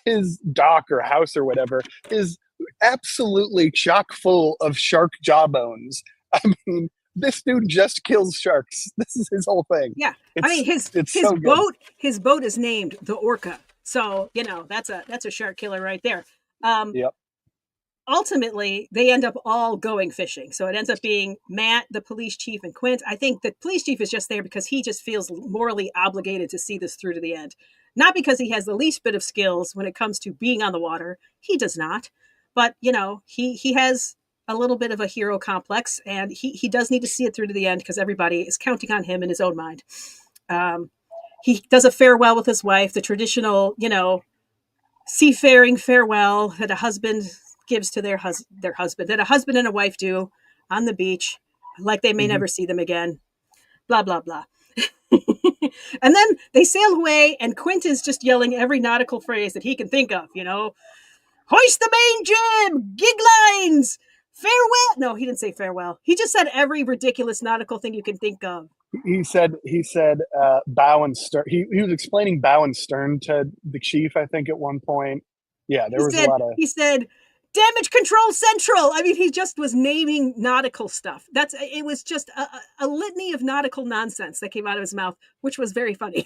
his dock or house or whatever is absolutely chock full of shark jawbones. I mean, this dude just kills sharks. This is his whole thing. Yeah, I It's mean it's his so good. boat is named the Orca, so that's a shark killer right there. Um, Yep. Ultimately, they end up all going fishing, so it ends up being Matt, the police chief, and Quint. I think the police chief is just there because he just feels morally obligated to see this through to the end, not because he has the least bit of skills when it comes to being on the water. He does not, but he has a little bit of a hero complex, and he does need to see it through to the end because everybody is counting on him in his own mind. Um, he does a farewell with his wife, the traditional, seafaring farewell that a husband gives to their husband, that a husband and a wife do on the beach, like they may Hmm. never see them again. Blah blah blah. And then they sail away, and Quint is just yelling every nautical phrase that he can think of. Hoist the main jib, gig lines, farewell. No, he didn't say farewell. He just said every ridiculous nautical thing you can think of. He said bow and stern. He was explaining bow and stern to the chief, I think, at one point. Yeah, He there was a said lot of. he said damage control central. I mean, he just was naming nautical stuff. It was just a litany of nautical nonsense that came out of his mouth, which was very funny.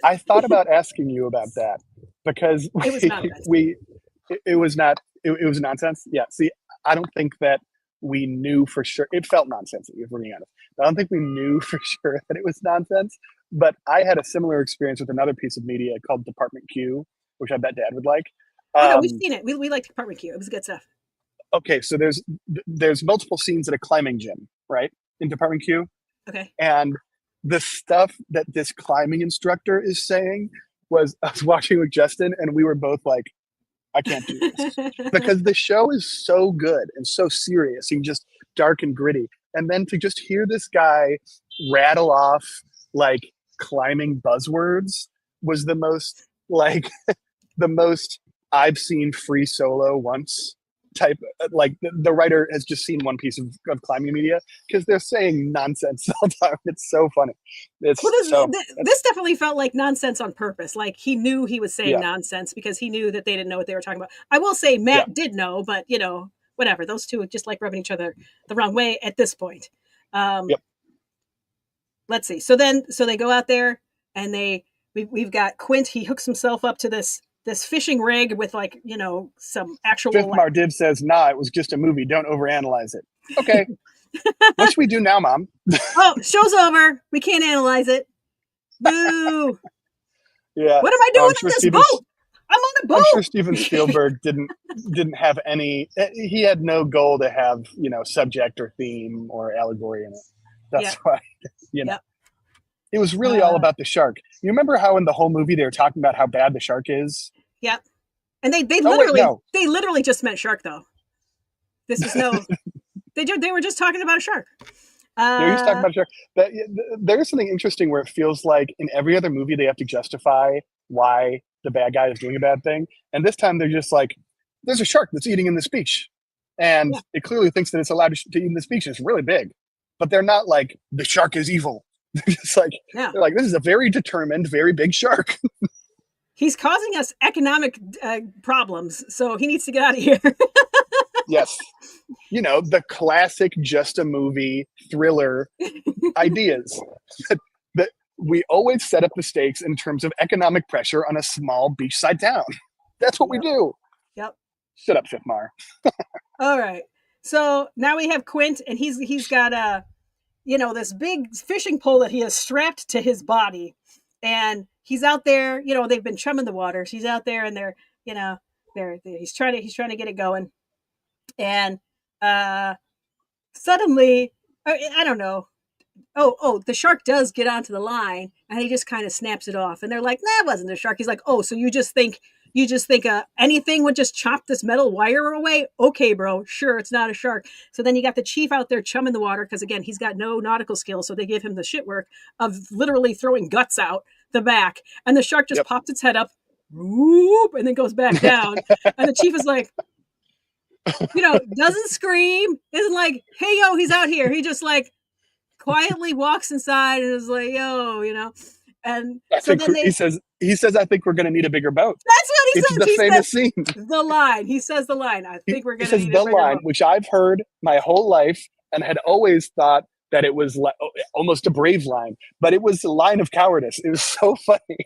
I thought about asking you about that because It was nonsense. it was not it was nonsense. Yeah. See, I don't think that we knew for sure. It felt nonsensical, if we're being honest. I don't think we knew for sure that it was nonsense. But I had a similar experience with another piece of media called Department Q, which I bet Dad would like. Oh no, we've Um, seen it. We liked Department Q. It was good stuff. okay, so there's multiple scenes at a climbing gym, right, in Department Q, Okay. and the stuff that this climbing instructor is saying was I was watching with Justin, and we were both like, I can't do this because the show is so good and so serious and just dark and gritty. And then to just hear this guy rattle off like climbing buzzwords was the most like the most I've seen Free Solo once type. Like the writer has just seen one piece of climbing media because they're saying nonsense all the time. It's so funny. Well, It's so this definitely felt like nonsense on purpose. Like he knew he was saying yeah, nonsense because he knew that they didn't know what they were talking about. I will say yeah, Matt did know, but whatever. Those two just like rubbing each other the wrong way at this point. Um, yep. let's see. So they go out there and we've got Quint. He hooks himself up to this fishing rig with like some Fifth actual like. Mardiv says, "Nah, it was just a movie. Don't overanalyze it." Okay, what should we do now, Mom? Oh, show's over. We can't analyze it. Boo! Yeah, What am I oh, doing in this boat? I'm on the I'm sure boat. Steven Spielberg didn't have any. He had no goal to have subject or theme or allegory in it. That's Yep. why you know Yep. it was really all about the shark. You remember how in the whole movie they were talking about how bad the shark is? Yep. And they Oh wait, literally no, they literally just meant shark though. This was no. They were just talking about a shark. no, he's talking Uh, about a shark. But there's something interesting where it feels like in every other movie they have to justify why the bad guy is doing a bad thing, and this time they're just like, "There's a shark that's eating in this beach," and yeah. it clearly thinks that it's allowed to eat in this beach. And it's really big, but they're not like the shark is evil. They're just like No. they're like this is a very determined, very big shark. He's causing us economic problems, so he needs to get out of here. Yes, the classic just a movie thriller ideas that we always set up the stakes in terms of economic pressure on a small beachside town. That's what we Yep. do. Yep. Shut up, Fifmar. All right. So now we have Quint, and he's got this big fishing pole that he has strapped to his body, and he's out there. They've been chumming the waters. He's out there, and you know, he's trying to get it going, and uh, suddenly, I don't know. Oh, the shark does get onto the line, and he just kind of snaps it off, and they're like, "Nah, it wasn't a shark." He's like, "Oh, so you just think anything would just chop this metal wire away? Okay, bro, sure, it's not a shark." So then you got the chief out there chumming the water because again, he's got no nautical skills, so they give him the shit work of literally throwing guts out the back, and the shark just Yep. pops its head up, whoop, and then goes back down, and the chief is like, doesn't scream, isn't like, "Hey, yo, he's out here." He just like quietly walks inside and is like, "Yo." And I so think then he says, "I think we're going to need a bigger boat." that's what he It's says. the He famous says scene. the line. He says the line. I He, think we're he going to says need a the bigger line, boat. which I've heard my whole life and had always thought that it was almost a brave line, but it was a line of cowardice. It was so funny.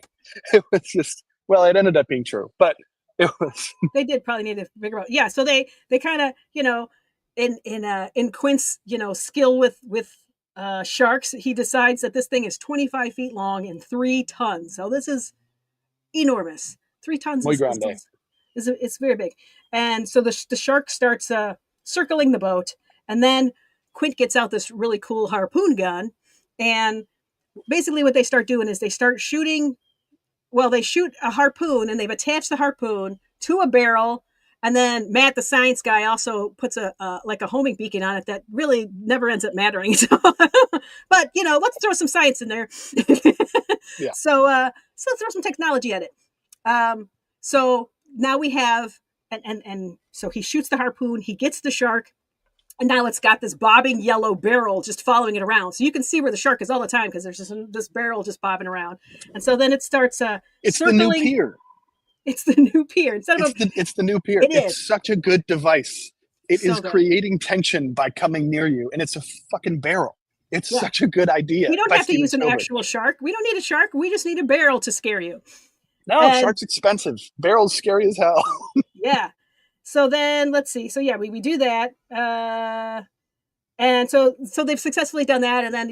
It was just, well, it ended up being true, but it was. They did probably need a bigger boat. Yeah. So they kind of in Quint's skill with sharks, he decides that this thing is 25 feet long and 3 tons. So this is enormous. 3 tons Muy grande. it's very big. And so the shark starts circling the boat, and then Quint gets out this really cool harpoon gun, and basically what they start doing is they start shooting. Well, they shoot a harpoon, and they've attached the harpoon to a barrel. And then Matt, the science guy, also puts a like a homing beacon on it that really never ends up mattering. So, but let's throw some science in there. Yeah. So let's throw some technology at it. So now we have, and so he shoots the harpoon. He gets the shark, and now it's got this bobbing yellow barrel just following it around. So you can see where the shark is all the time because there's just this barrel just bobbing around. And so then it starts It's the new circling. pier. It's the new pier. It's the new pier. It is It's such a good device. It so is good. creating tension by coming near you, and it's a fucking barrel. It's Yeah. such a good idea. We don't By have to Steven use an Spielberg. actual shark. We don't need a shark. We just need a barrel to scare you. No, And shark's expensive. Barrel's scary as hell. yeah. So then let's see. So yeah, we do that. And so they've successfully done that, and then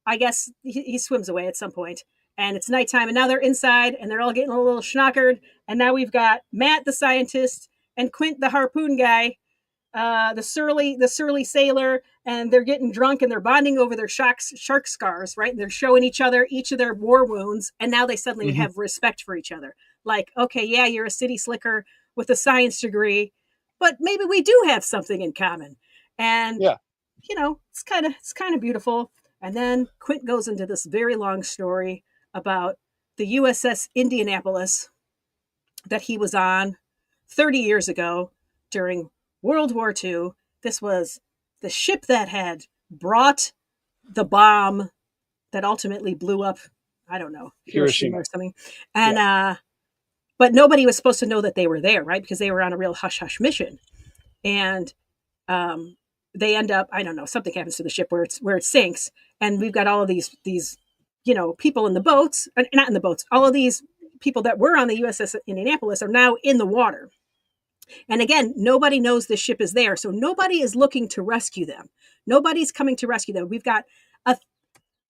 I guess he swims away at some point, and it's nighttime, and now they're inside, and they're all getting a little schnockered, and now we've got Matt the scientist and Quint the harpoon guy, the surly sailor, and they're getting drunk and they're bonding over their shark scars, right? And they're showing each other each of their war wounds, and now they suddenly Mm-hmm. have respect for each other. Like, okay, yeah, you're a city slicker with a science degree, but maybe we do have something in common, and Yeah. it's kind of beautiful. And then Quint goes into this very long story about the USS Indianapolis that he was on 30 years ago during World War II. This was the ship that had brought the bomb that ultimately blew up, I don't know, Hiroshima Hiroshima. or something. Yeah. And but nobody was supposed to know that they were there, right? Because they were on a real hush hush mission. And um, they end up, I don't know, something happens to the ship where it sinks, and we've got all of these people in the boats, not in the boats, all of these people that were on the USS Indianapolis are now in the water. And again, nobody knows the ship is there, so nobody is looking to rescue them. Nobody's coming to rescue them. We've got a,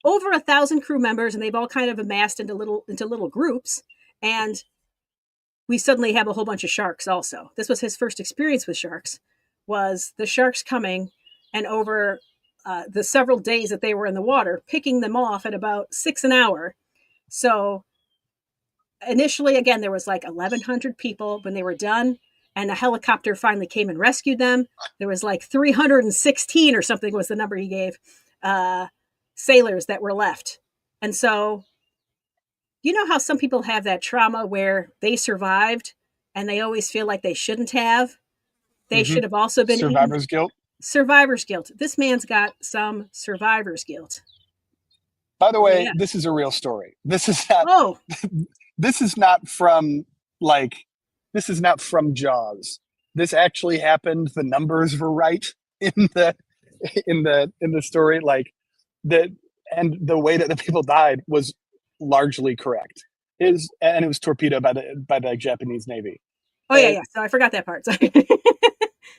over 1,000 crew members, and they've all kind of amassed into little groups. And we suddenly have a whole bunch of sharks. Also, this was his first experience with sharks. Was the sharks coming, and over the several days that they were in the water, picking them off at about 6 an hour. So initially, again, there was like 1,100 people. When they were done and a helicopter finally came and rescued them, there was like 316 or something was the number he gave, sailors that were left. And so, you know how some people have that trauma where they survived and they always feel like they shouldn't have? They Hmm. should have also been eaten. Survivor's guilt. Survivor's guilt. This man's got some survivor's guilt. By the So, way, yeah. this is a real story. This is not. Oh, This is not from like. This is not from Jaws. This actually happened. The numbers were right in the in the story. Like the and the way that the people died was largely correct. And it was torpedoed by the Japanese Navy. oh yeah, And yeah. So I forgot that part. Sorry.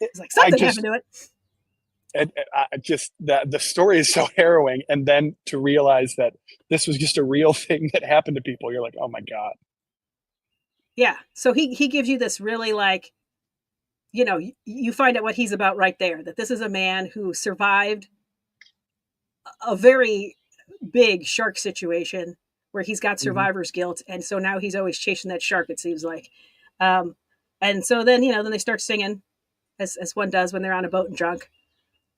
It's like I something happened just to it. I just the story is so harrowing, and then to realize that this was just a real thing that happened to people, you're like, oh my god. Yeah. So he gives you this really like, you find out what he's about right there. That this is a man who survived a very big shark situation where he's got Hmm. survivor's guilt, and so now he's always chasing that shark. It seems like, um, and so then they start singing as one does when they're on a boat and drunk.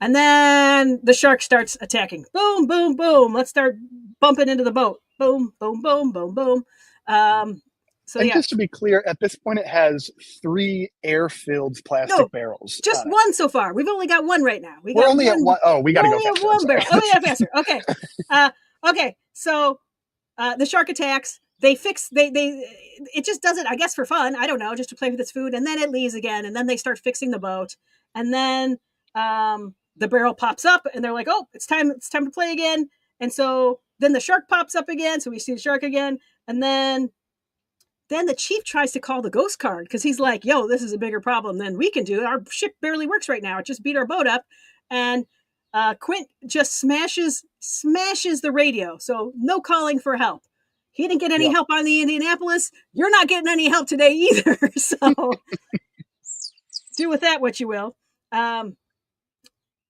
And then the shark starts attacking. Boom, boom, boom. Let's start bumping into the boat. Boom, boom, boom, boom, boom. Um, so And yeah, just to be clear, at this point, it has 3 air-filled no, plastic barrels just on it. one so far. We've only got one right now. We We're got only at one. one. Oh, we We got to go only have faster. I'm one sorry. barrel. Oh yeah, faster. Okay. Uh, okay. So the shark attacks. They fix. They. It just does it, I guess, for fun. I don't know, just to play with its food, and then it leaves again, and then they start fixing the boat, and then the barrel pops up, and they're like, "Oh, it's time! It's time to play again." And so then the shark pops up again, so we see the shark again, and then the chief tries to call the ghost card because he's like, "Yo, this is a bigger problem than we can do. Our ship barely works right now. It just beat our boat up," and Quint just smashes the radio. So no calling for help. He didn't get any Yep. help on the Indianapolis. You're not getting any help today either. So do with that what you will. Um,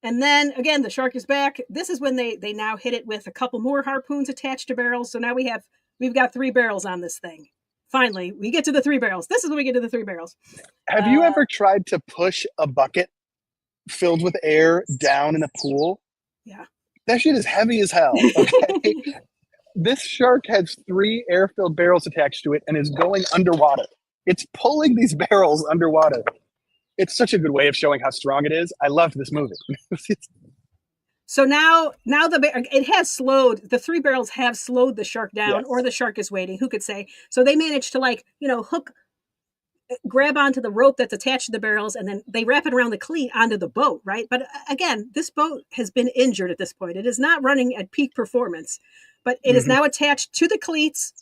and then again, the shark is back. This is when they now hit it with a couple more harpoons attached to barrels. So now we've got 3 barrels on this thing. Finally, we get to the 3 barrels. This is when we get to the 3 barrels. Have you Uh, ever tried to push a bucket filled with air down in a pool? yeah. That shit is heavy as hell. Okay. This shark has 3 air-filled barrels attached to it and is going underwater. It's pulling these barrels underwater. It's such a good way of showing how strong it is. I loved this movie. So now it has slowed. The 3 barrels have slowed the shark down, or Yes. the shark is waiting. Who could say? So they managed to hook, grab onto the rope that's attached to the barrels, and then they wrap it around the cleat onto the boat. Right. But again, this boat has been injured at this point. It is not running at peak performance, but it is Hmm. now attached to the cleats,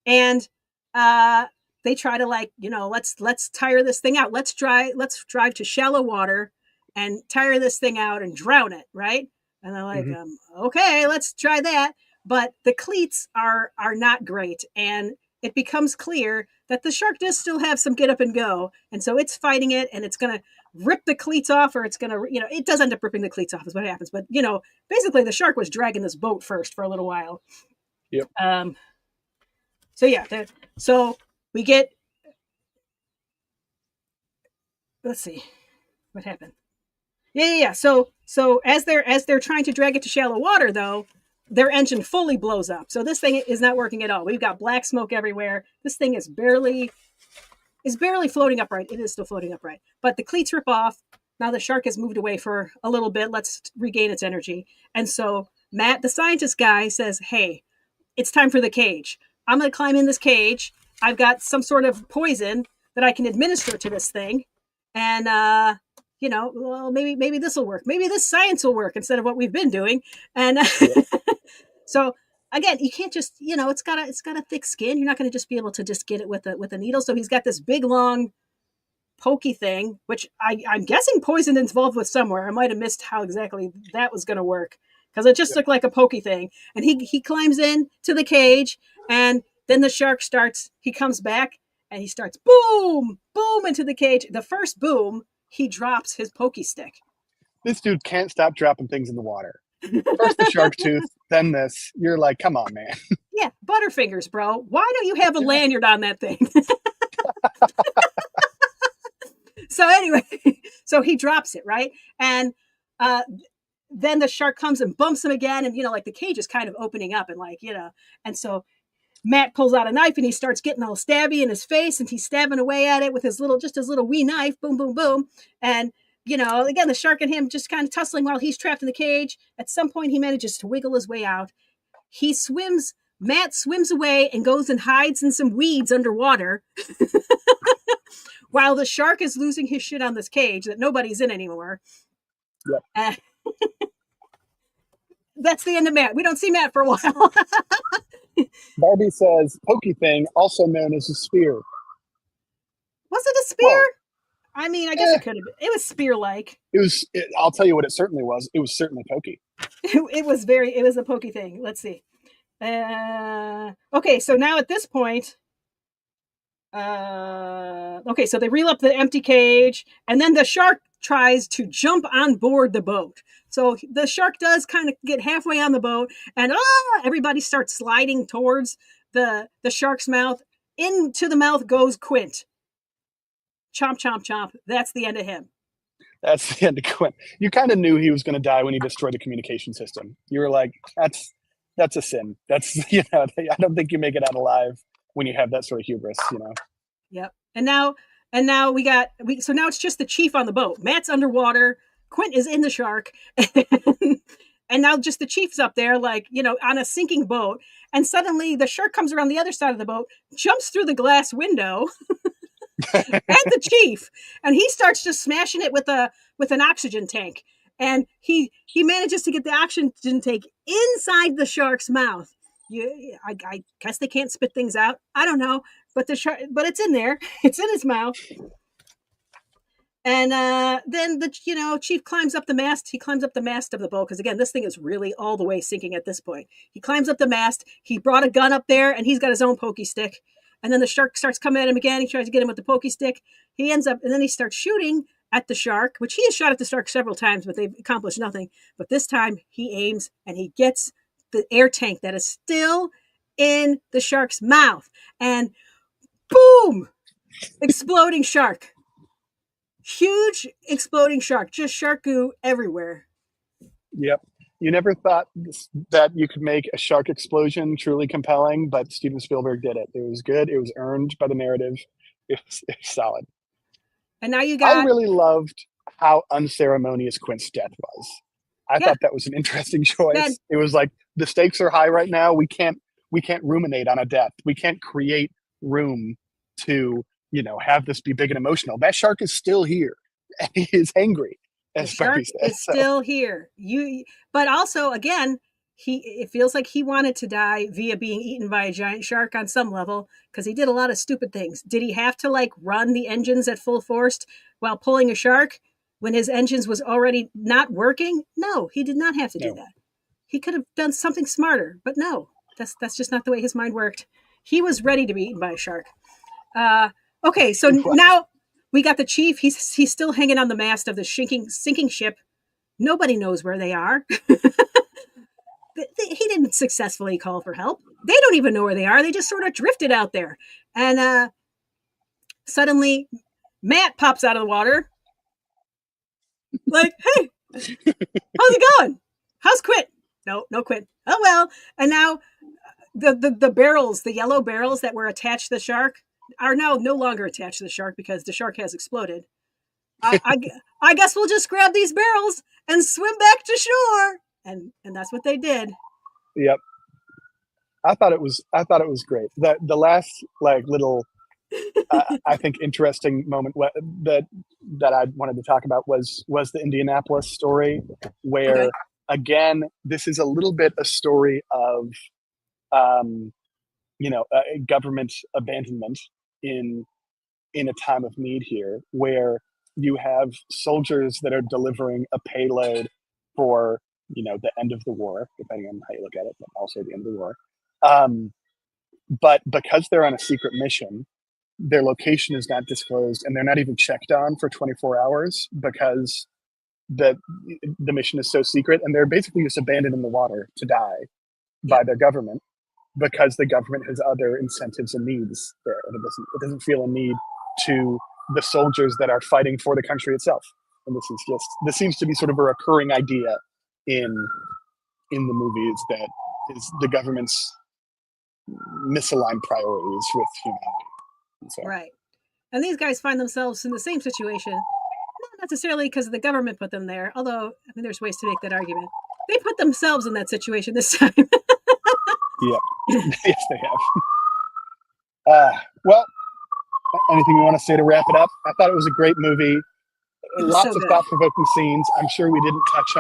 and uh, they try to let's tire this thing out. Let's drive to shallow water and tire this thing out and drown it. Right. And they're like, Hmm. okay, let's try that. But the cleats are not great, and it becomes clear that the shark does still have some get up and go, and so it's fighting it, and it's gonna rip the cleats off, or it's gonna, it does end up ripping the cleats off, is what happens. But basically, the shark was dragging this boat first for a little while. Yep. So yeah, so we get. Let's see what happened. Yeah. So as they're trying to drag it to shallow water, though, their engine fully blows up. So this thing is not working at all. We've got black smoke everywhere. This thing is barely floating upright. It is still floating upright, but the cleats rip off. Now the shark has moved away for a little bit. Let's regain its energy. And so Matt, the scientist guy, says, "Hey, it's time for the cage. I'm going to climb in this cage. I've got some sort of poison that I can administer to this thing, and well, maybe this will work. Maybe this science will work instead of what we've been doing." And Yeah. so again, you can't just it's got a thick skin. You're not going to just be able to just get it with a needle. So he's got this big long pokey thing, which I'm guessing poison is involved with somewhere. I might have missed how exactly that was going to work because it just Yeah. looked like a pokey thing. And he climbs in to the cage, and then the shark starts. He comes back and he starts boom, boom into the cage. The first boom, he drops his pokey stick. This dude can't stop dropping things in the water. First the shark tooth, then this. You're like, come on, man. Yeah, Butterfingers, bro. Why don't you have a Yeah. lanyard on that thing? So anyway, so he drops it, right? And uh, then the shark comes and bumps him again, and like the cage is kind of opening up, and and so Matt pulls out a knife and he starts getting all stabby in his face, and he's stabbing away at it with his little wee knife, boom, boom, boom, and again the shark and him just kind of tussling while he's trapped in the cage. At some point, he manages to wiggle his way out. He swims. Matt swims away and goes and hides in some weeds underwater. While the shark is losing his shit on this cage that nobody's in anymore. Yep. That's the end of Matt. We don't see Matt for a while. Barbie says, pokey thing, also known as a spear. Was it a spear? Well, I mean, I guess it could have been. It was spear-like. I'll tell you what it certainly was. It was certainly pokey. It was a pokey thing. Let's see. Okay, so now at this point, okay, so they reel up the empty cage, and then the shark tries to jump on board the boat. So the shark does kind of get halfway on the boat, and everybody starts sliding towards the shark's mouth. Into the mouth goes Quint. Chomp, chomp, chomp. That's the end of him. That's the end of Quint. You kind of knew he was going to die when he destroyed the communication system. You were like, that's a sin. That's I don't think you make it out alive when you have that sort of hubris. Yep. And now so now it's just the chief on the boat. Matt's underwater. Quint is in the shark. And now just the chief's up there, on a sinking boat. And suddenly the shark comes around the other side of the boat, jumps through the glass window at the chief, and he starts just smashing it with an oxygen tank. And he manages to get the oxygen tank inside the shark's mouth. I guess they can't spit things out. I don't know, but it's in there. It's in his mouth. And then the chief climbs up the mast. He climbs up the mast of the boat because again, this thing is really all the way sinking at this point. He climbs up the mast. He brought a gun up there, and he's got his own pokey stick. And then the shark starts coming at him again. He tries to get him with the pokey stick. He ends up, and then he starts shooting at the shark, which he has shot at the shark several times, but they've accomplished nothing. But this time he aims and he gets the air tank that is still in the shark's mouth. And boom! Exploding shark. Huge exploding shark. Just shark goo everywhere. Yep. You never thought that you could make a shark explosion truly compelling, but Steven Spielberg did it. It was good. It was earned by the narrative. It was solid. And now you I got... really loved how unceremonious Quint's death was. I thought that was an interesting choice. It was like, the stakes are high right now. We can't ruminate on a death. We can't create room to, have this be big and emotional. That shark is still here. And he is angry. The shark is still here. But also, again, it feels like he wanted to die via being eaten by a giant shark on some level because he did a lot of stupid things. Did he have to run the engines at full force while pulling a shark when his engines was already not working? No, he did not have to do that. He could have done something smarter, but no, that's just not the way his mind worked. He was ready to be eaten by a shark. Okay, so now we got the chief. He's still hanging on the mast of the sinking ship. Nobody knows where they are. He didn't successfully call for help. They don't even know where they are. They just sort of drifted out there. And suddenly, Matt pops out of the water. Like, hey, how's it going? How's Quint? No Quint. Oh, well. And now the barrels, the yellow barrels that were attached to the shark, are now no longer attached to the shark because the shark has exploded. I, I guess we'll just grab these barrels and swim back to shore. And that's what they did. Yep. I thought it was great. The last like little I think interesting moment that I wanted to talk about was the Indianapolis story, Okay. where again this is a little bit a story of um, government abandonment in in a time of need here, where you have soldiers that are delivering a payload for the end of the war, depending on how you look at it, but also the end of the war. Um, but because they're on a secret mission, their location is not disclosed, and they're not even checked on for 24 hours because the the mission is so secret, and they're basically just abandoned in the water to die Yeah. by their government because the government has other incentives and needs there, and it doesn't feel a need to the soldiers that are fighting for the country itself. And this seems to be sort of a recurring idea in the movies, that is the government's misaligned priorities with humanity. And so Right. And these guys find themselves in the same situation, not necessarily because the government put them there, although I mean there's ways to make that argument. They put themselves in that situation this time. yeah, yes, they have. Well, anything you want to say to wrap it up? I thought it was a great movie. It was so Lots of good. thought-provoking scenes. I'm sure we didn't touch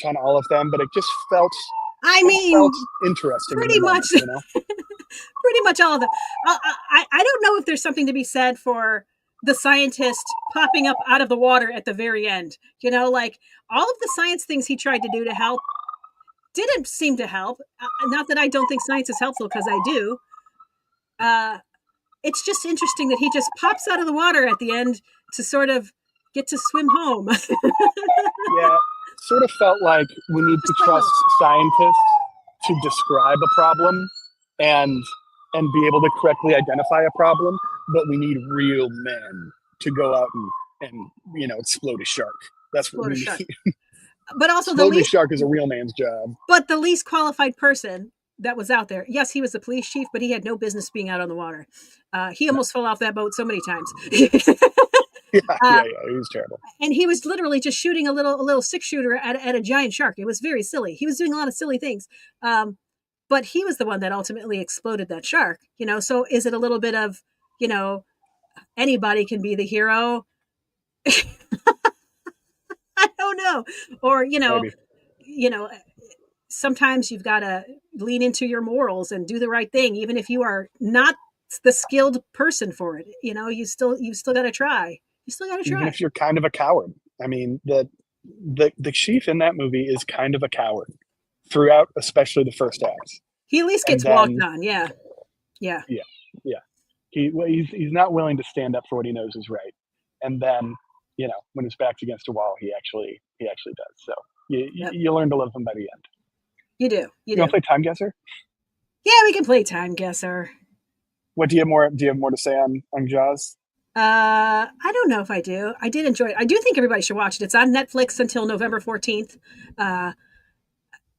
on all of them, but it just felt I it felt mean, interesting in the pretty moment. much, pretty much all of them. I don't know if there's something to be said for the scientist popping up out of the water at the very end. Like all of the science things he tried to do to help didn't seem to help. Not that I don't think science is helpful, because I do. Uh, it's just interesting that he just pops out of the water at the end to sort of get to swim home. Yeah, sort of felt like we need to Just like trust little. scientists to describe a problem and be able to correctly identify a problem, but we need real men to go out and explode a shark. That's what Explode a we shark. need. But also the Exploding a least shark is a real man's job. but the least qualified person that was out there. Yes, he was the police chief, but he had no business being out on the water. He No. almost fell off that boat so many times. Yeah, uh, yeah, yeah. It was terrible. and he was literally just shooting a little six shooter at a giant shark. It was very silly. He was doing a lot of silly things. But he was the one that ultimately exploded that shark. So is it a little bit of, you know, anybody can be the hero? I don't know. Or, Maybe. you know, sometimes you've got to lean into your morals and do the right thing, even if you are not the skilled person for it. You still got to try. You still got to Even try. if you're kind of a coward. I mean, the chief in that movie is kind of a coward throughout, especially the first act. He at least And gets walked then, on. Yeah. Yeah. yeah, yeah, he's not willing to stand up for what he knows is right. And then, when his back's against a wall, he actually does. So Yep. you learn to love him by the end. You do. You You want do. to play time guesser? Yeah, we can play time guesser. What do you have more to say on Jaws? I don't know if I do. I did enjoy it. I do think everybody should watch it. It's on Netflix until November 14th. Uh,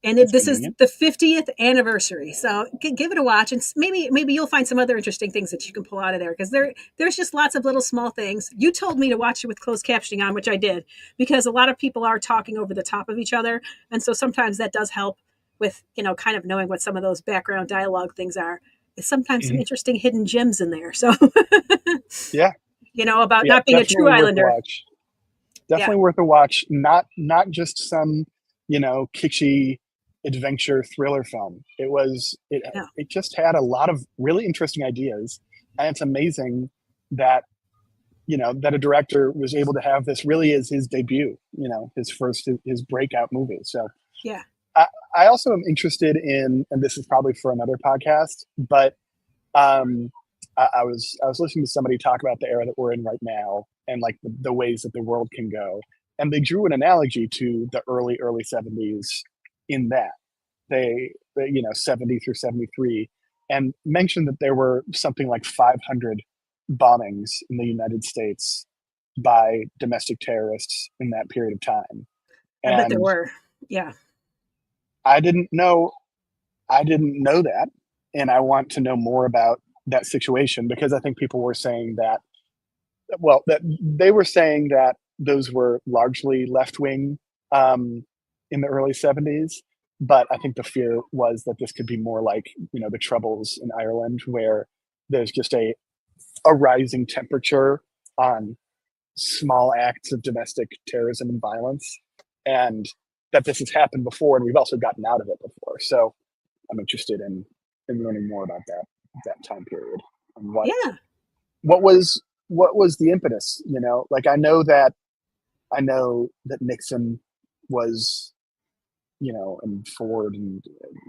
and That's this is convenient. the 50th anniversary. So give it a watch, and maybe you'll find some other interesting things that you can pull out of there, because there's just lots of little small things. You told me to watch it with closed captioning on, which I did, because a lot of people are talking over the top of each other, and so sometimes that does help with kind of knowing what some of those background dialogue things are. There's sometimes some Mhm. interesting hidden gems in there. So Yeah, about yeah, not being a true definitely worth a Islander. watch. Yeah. Definitely worth a watch. Not just some kitschy adventure thriller film. No. It just had a lot of really interesting ideas, and it's amazing that that a director was able to have this really as his debut. His breakout movie. So Yeah. I, I also am interested in, and this is probably for another podcast, but um, I was listening to somebody talk about the era that we're in right now, and like the ways that the world can go, and they drew an analogy to the early 70s in that they 70 through 73, and mentioned that there were something like 500 bombings in the United States by domestic terrorists in that period of time. I bet there And were. Yeah. I didn't know I didn't know that, and I want to know more about that situation, because I think people were saying that well, that they were saying that those were largely left wing um, in the early 70s. But I think the fear was that this could be more like, the Troubles in Ireland, where there's just a rising temperature on small acts of domestic terrorism and violence, and that this has happened before, and we've also gotten out of it before. So I'm interested in learning more about that time period and Yeah. what was what was the impetus. Like I know that Nixon was, and Ford, and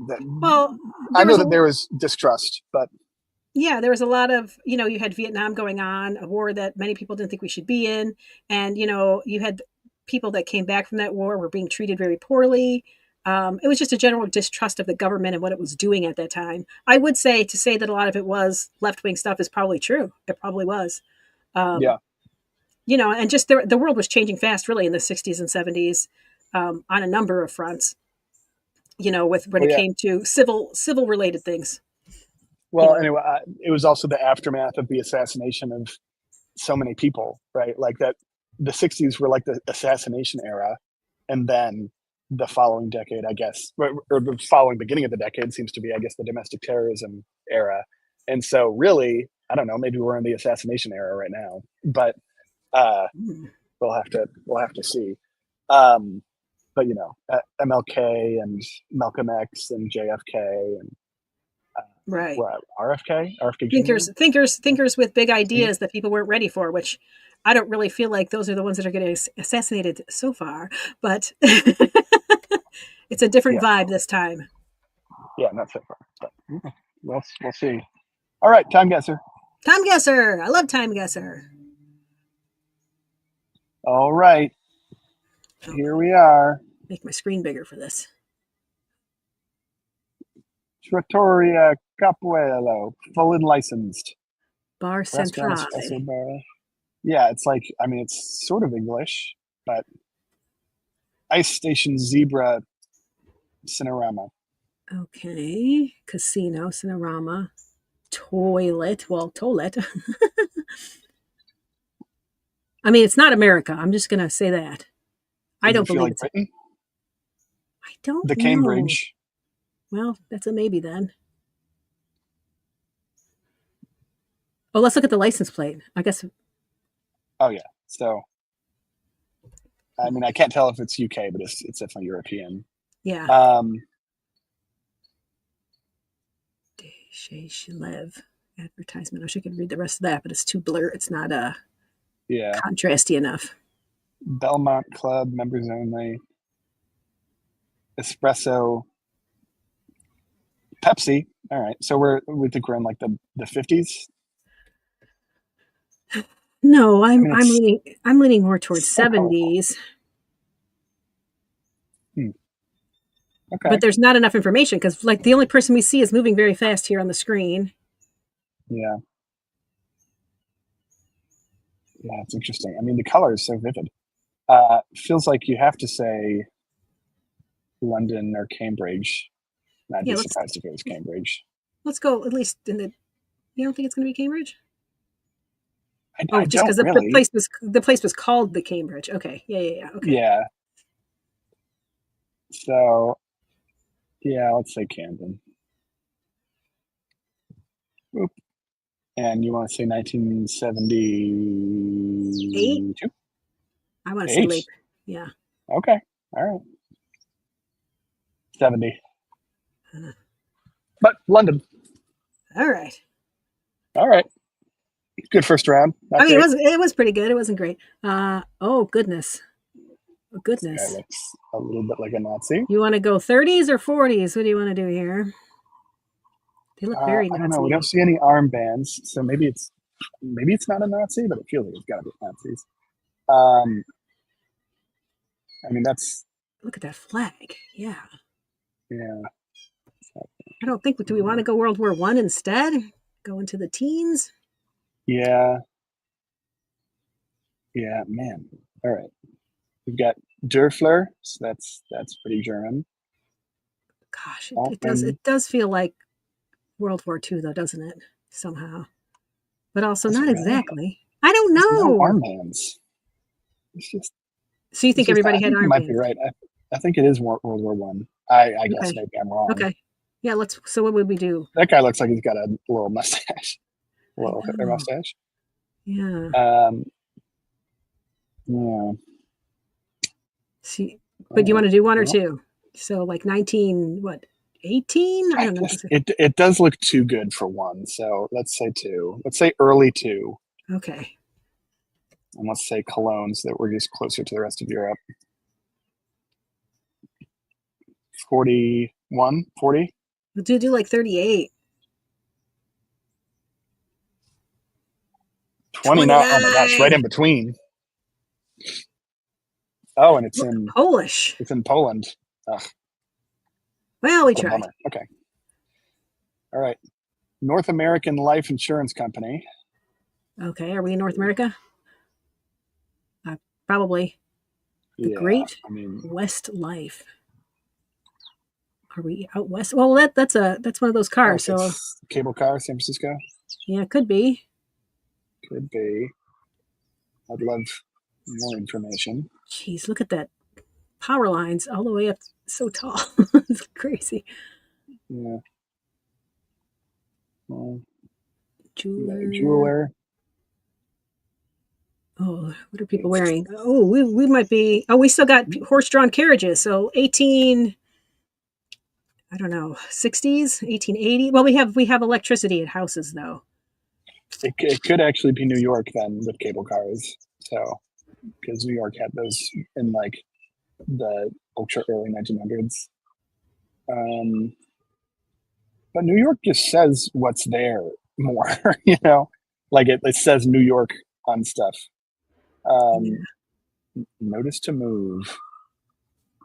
that Well, I there know was a that there was distrust, but yeah, there was a lot of, you had Vietnam going on, a war that many people didn't think we should be in. And, you had people that came back from that war were being treated very poorly. It was just a general distrust of the government and what it was doing at that time. I would say to say that a lot of it was left wing stuff is probably true. It probably was. Um, yeah, and just the world was changing fast, really, in the 60s and 70s on a number of fronts, with when well, it yeah. came to civil related things, you Well, know. anyway, it was also the aftermath of the assassination of so many people, right? Like that, the '60s were like the assassination era, and then the following decade, I guess, or the following beginning of the decade seems to be, I guess, the domestic terrorism era. And so, really, I don't know. Maybe we're in the assassination era right now, but uh, Mm, we'll have to see. Um, but MLK and Malcolm X and JFK and right. what, RFK Jr. Thinkers with big Yeah, ideas that people weren't ready for, which I don't really feel like those are the ones that are getting assassinated so far, but it's a different yeah, vibe this time. yeah, not so far, but we'll see. All right, time guesser. Time guesser. I love time guesser. All right, Oh, here we are. make my screen bigger for this. Trattoria Capuello, full and licensed Bar restaurant, Centrale. espresso bar. Yeah, it's like, I mean, it's sort of English, but Ice Station Zebra Cinerama. Okay. Casino, Cinerama, toilet. Well, toilet. I mean, it's not America. I'm just going to say that. I Does don't it feel believe like it's. Britain? I don't The know. Cambridge. Well, that's a maybe then. Oh, let's look at the license plate. I guess. Oh yeah. So I mean, I can't tell if it's UK, but it's definitely European. Yeah. Um, Lev advertisement. I wish I could read the rest of that, but it's too blur. It's not yeah, contrasty enough. Belmont Club members only. Espresso, Pepsi. All right, so we think we're in like the 50s. No, I I'm mean, I'm it's leaning I'm leaning more towards so colorful. 70s, Hmm, but okay, there's not enough information because like the only person we see is moving very fast here on the screen. yeah, yeah, it's interesting. I mean, the color is so vivid. Feels like you have to say London or Cambridge. And I'd Yeah, be let's surprised if it was Cambridge. let's go at least in the. You don't think it's going to be Cambridge? I Oh, just don't because really. the place was called the Cambridge. Okay, yeah. Okay, Yeah, so yeah, let's say Camden. Oop. And you want to say 8. 1972? I want to say late. Eight. Yeah. Okay. All right. 70. Uh, But London. all right. All right. Good first round. I Not mean, great. it was pretty good. It wasn't great. Oh goodness, oh This guy goodness. looks a little bit like a Nazi. You want to go 30s or 40s? What do you want to do here? They look very I don't know. We don't Nazi. see any armbands, so maybe it's not a Nazi, but it feels like it's got to be Nazis. Um, I mean that's Look at that flag. Yeah. yeah. I don't think. Do we want to go World War One instead? Go into the teens? Yeah, yeah, man. All right. We've got Dörfler, so that's pretty German. Gosh, it does. Altman, It does feel like World War Two, though, doesn't it? Somehow, but also does it not really? exactly. I don't There's no know. armbands. It's just, So you it's think just. everybody I had think you might be armbands? right. I think it is World War One. I guess Okay. maybe I'm wrong. Okay. Yeah, let's so what would we do? That guy looks like he's got a little mustache, a I little hair know. mustache. Yeah. Um, yeah. See, but do you All want right. to do one or Well, two? So like 19, what, 18? I don't know. it does look too good for one. So let's say two. Let's say early two, Okay. and let's say Cologne, so that we're just closer to the rest of Europe. 41, 40. We'll do like 38. 29. Oh my gosh, right 29. in between. Oh, and Polish. it's in Poland. Ugh, Well, we what a tried. bummer. Okay. All right. North American Life Insurance Company. Okay. Are we in North America? Probably. The Yeah, Great I mean, West Life. Are we out west? Well, that's one of those oh, cars. So it's cable car, San Francisco. yeah, it could be. Could be. I'd love more information. Jeez, look at that power lines all the way up so tall. It's crazy. Yeah. Well, we got a Jeweler. jeweler. Oh, what are people wearing? Oh, we might be. Oh, we still got horse-drawn carriages. So 18. I don't know, 60s, 1880. Well, we have electricity at houses though. It could actually be New York then with cable cars. So, because New York had those in like the ultra early 1900s. Um, but New York just says what's there more, you know, like it says New York on stuff. Yeah. Um, Notice to move.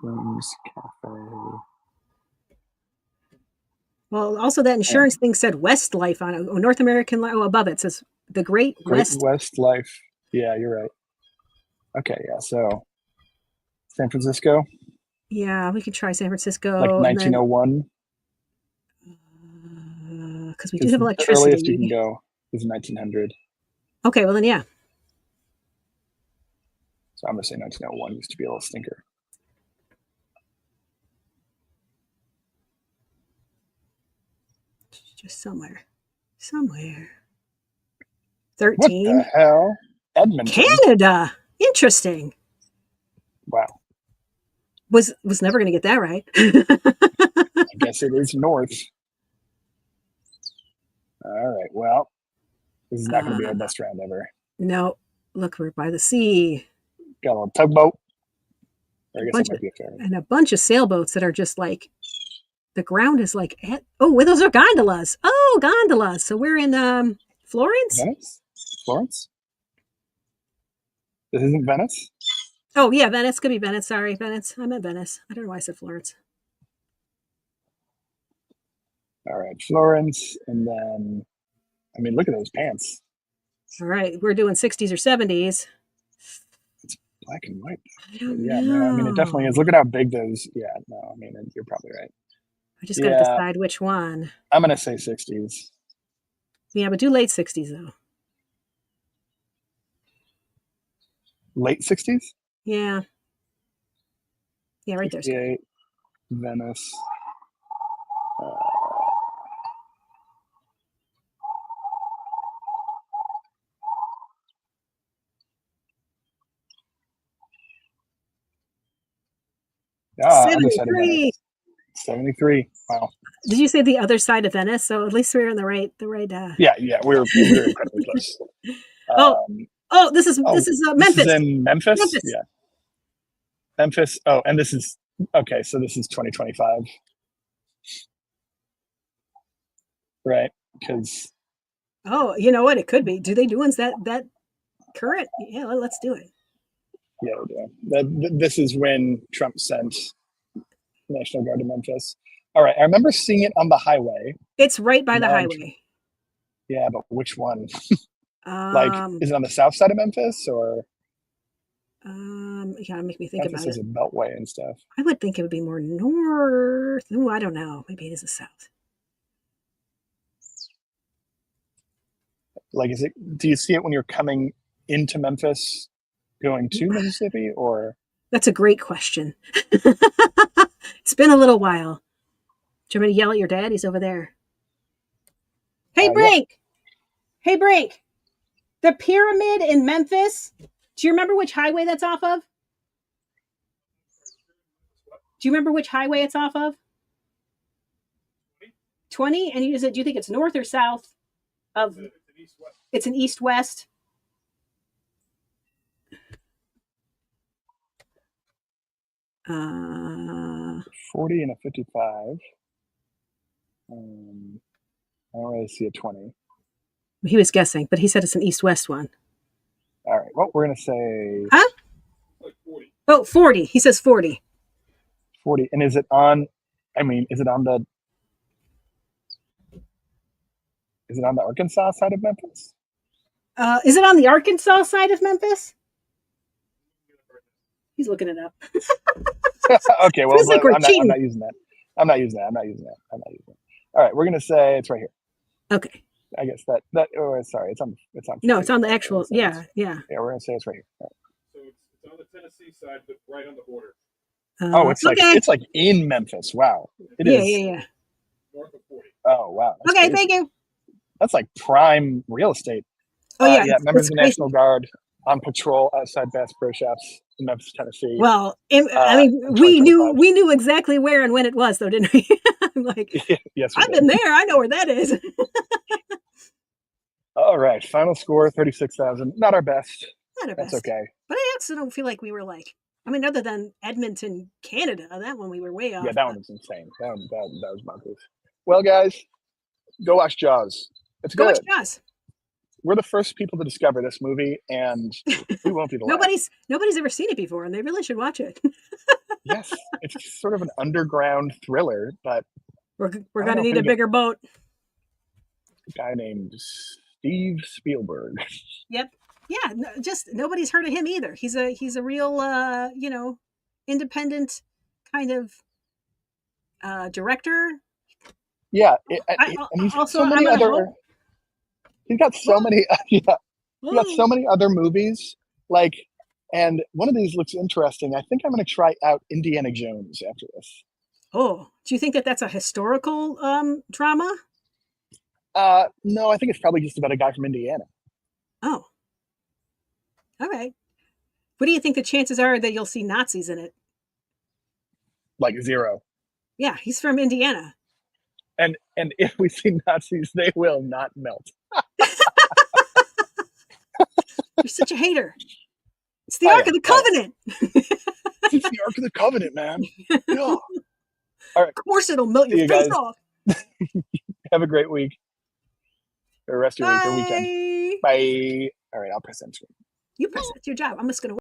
Rooms, cafe. Well, also that Yeah. insurance thing said West Life on it. Oh, North American Life. Oh, above it says the Great Great West. West Life. Yeah, you're right. Okay, yeah. So San Francisco, Yeah, we could try San like Francisco, and then 1901, because we do because have the earliest you can electricity. go is 1900. Okay, well then, yeah. So I'm gonna say 1901 used to be a little stinker. Just somewhere. What the 13. hell? Edmonton. Canada. Interesting. Wow. Was never going to get that right. I guess it is north. All right. Well, this is not going to be our uh, best round ever. no, look, we're by the sea. Got a little tugboat. Or A I guess it bunch might of be a ferry. and a bunch of sailboats that are just like the ground is like oh, well, those are gondolas. Oh, gondolas. So we're in Florence. Venice? Florence? This isn't Venice? Oh yeah, Venice could be Venice. Sorry, Venice. I meant Venice. I don't know why I said Florence. All right. Florence. And then, I mean, look at those pants. All right, we're doing 60s or 70s. Black and white. I don't Yeah, no, I mean, it definitely know. is. Look at how big those. Yeah, no, I mean, you're probably right. I just got to Yeah, decide which one. I'm going to say 60s. Yeah, but do late 60s though. Late 60s? Yeah. Yeah, right there's good. 68, Venice. Uh, other side of 73. Venice. 73. Wow. Did you say the other side of Venice? So at least we're in the right Yeah, we were incredibly close. Oh, Um, oh, this is oh, this is Memphis. in Memphis? Memphis. Yeah, Memphis. Oh, and this is, okay, so this is 2025, right? Because, Oh, you know what? It could be. Do they do ones that current? Yeah, let's do it. yeah, we do. This is when Trump sent National Guard to Memphis. All right, I remember seeing it on the highway. It's right by the Now highway. yeah, but which one? Like, Um, is it on the south side of Memphis, or you gotta make me think Memphis about is it. a beltway and stuff? I would think it would be more north. Oh, I don't know. Maybe it is the south. Like, is it? Do you see it when you're coming into Memphis going to Mississippi, or? That's a great question. It's been a little while. Do you want me to yell at your dad? He's over there. Hey, Yeah. Brink! Hey, Brink! The pyramid in Memphis, do you remember which highway that's off of? Do you remember which highway it's off of? 20? And do you think it's north or south of? It's an east-west. 40 and a 55. I don't really see a 20. He was guessing, but he said it's an east-west one. All right. Well, we're going to say. Huh? Like 40. Oh, 40. He says 40. 40. And is it on? I mean, is it on the Arkansas side of Memphis? Is it on the Arkansas side of Memphis? He's looking it up. Okay, well, Feels like I'm not using that. I'm not using that. All right, we're gonna say it's right here. Okay. I guess that. Oh, sorry, it's on. No, it's on the actual. So Yeah. Yeah, we're gonna say it's right here. All right. So it's on the Tennessee side, but right on the border. It's like in Memphis. Wow. It is. Yeah. North of 40. Oh wow. Okay, crazy. thank you. That's like prime real estate. Oh yeah. Members of the National Guard on patrol outside Bass Pro Shops in Memphis, Tennessee. Well, I mean, we knew exactly where and when it was, though, didn't we? I'm like, yes, I've been there. I know where that is. All right, final score 36,000. Not our best. Not our best. That's okay. But I also don't feel like we were like. I mean, other than Edmonton, Canada, that one we were way off. Yeah, that one was insane. That was bonkers. Well, guys, go watch Jaws. It's good. Go watch Jaws. We're the first people to discover this movie, and we won't be the last. Nobody's ever seen it before, and they really should watch it. Yes, it's sort of an underground thriller, but we're going to need a bigger boat. A guy named Steve Spielberg. Yep. Yeah. Just nobody's heard of him either. He's a real independent kind of director. Yeah, and he's also so many other. He's got so many. Yeah, he's got so many other movies. Like, and one of these looks interesting. I think I'm going to try out Indiana Jones after this. Oh, do you think that's a historical drama? No, I think it's probably just about a guy from Indiana. Oh, all right. What do you think the chances are that you'll see Nazis in it? Like 0. Yeah, he's from Indiana. And if we see Nazis, they will not melt. You're such a hater. It's the Ark of the Covenant. It's the Ark of the Covenant, man. Yeah. All right. Of course it'll melt your face off. Have a great week. Or rest of your week or weekend. Bye. All right, I'll press enter. You press it. It's your job. I'm just going to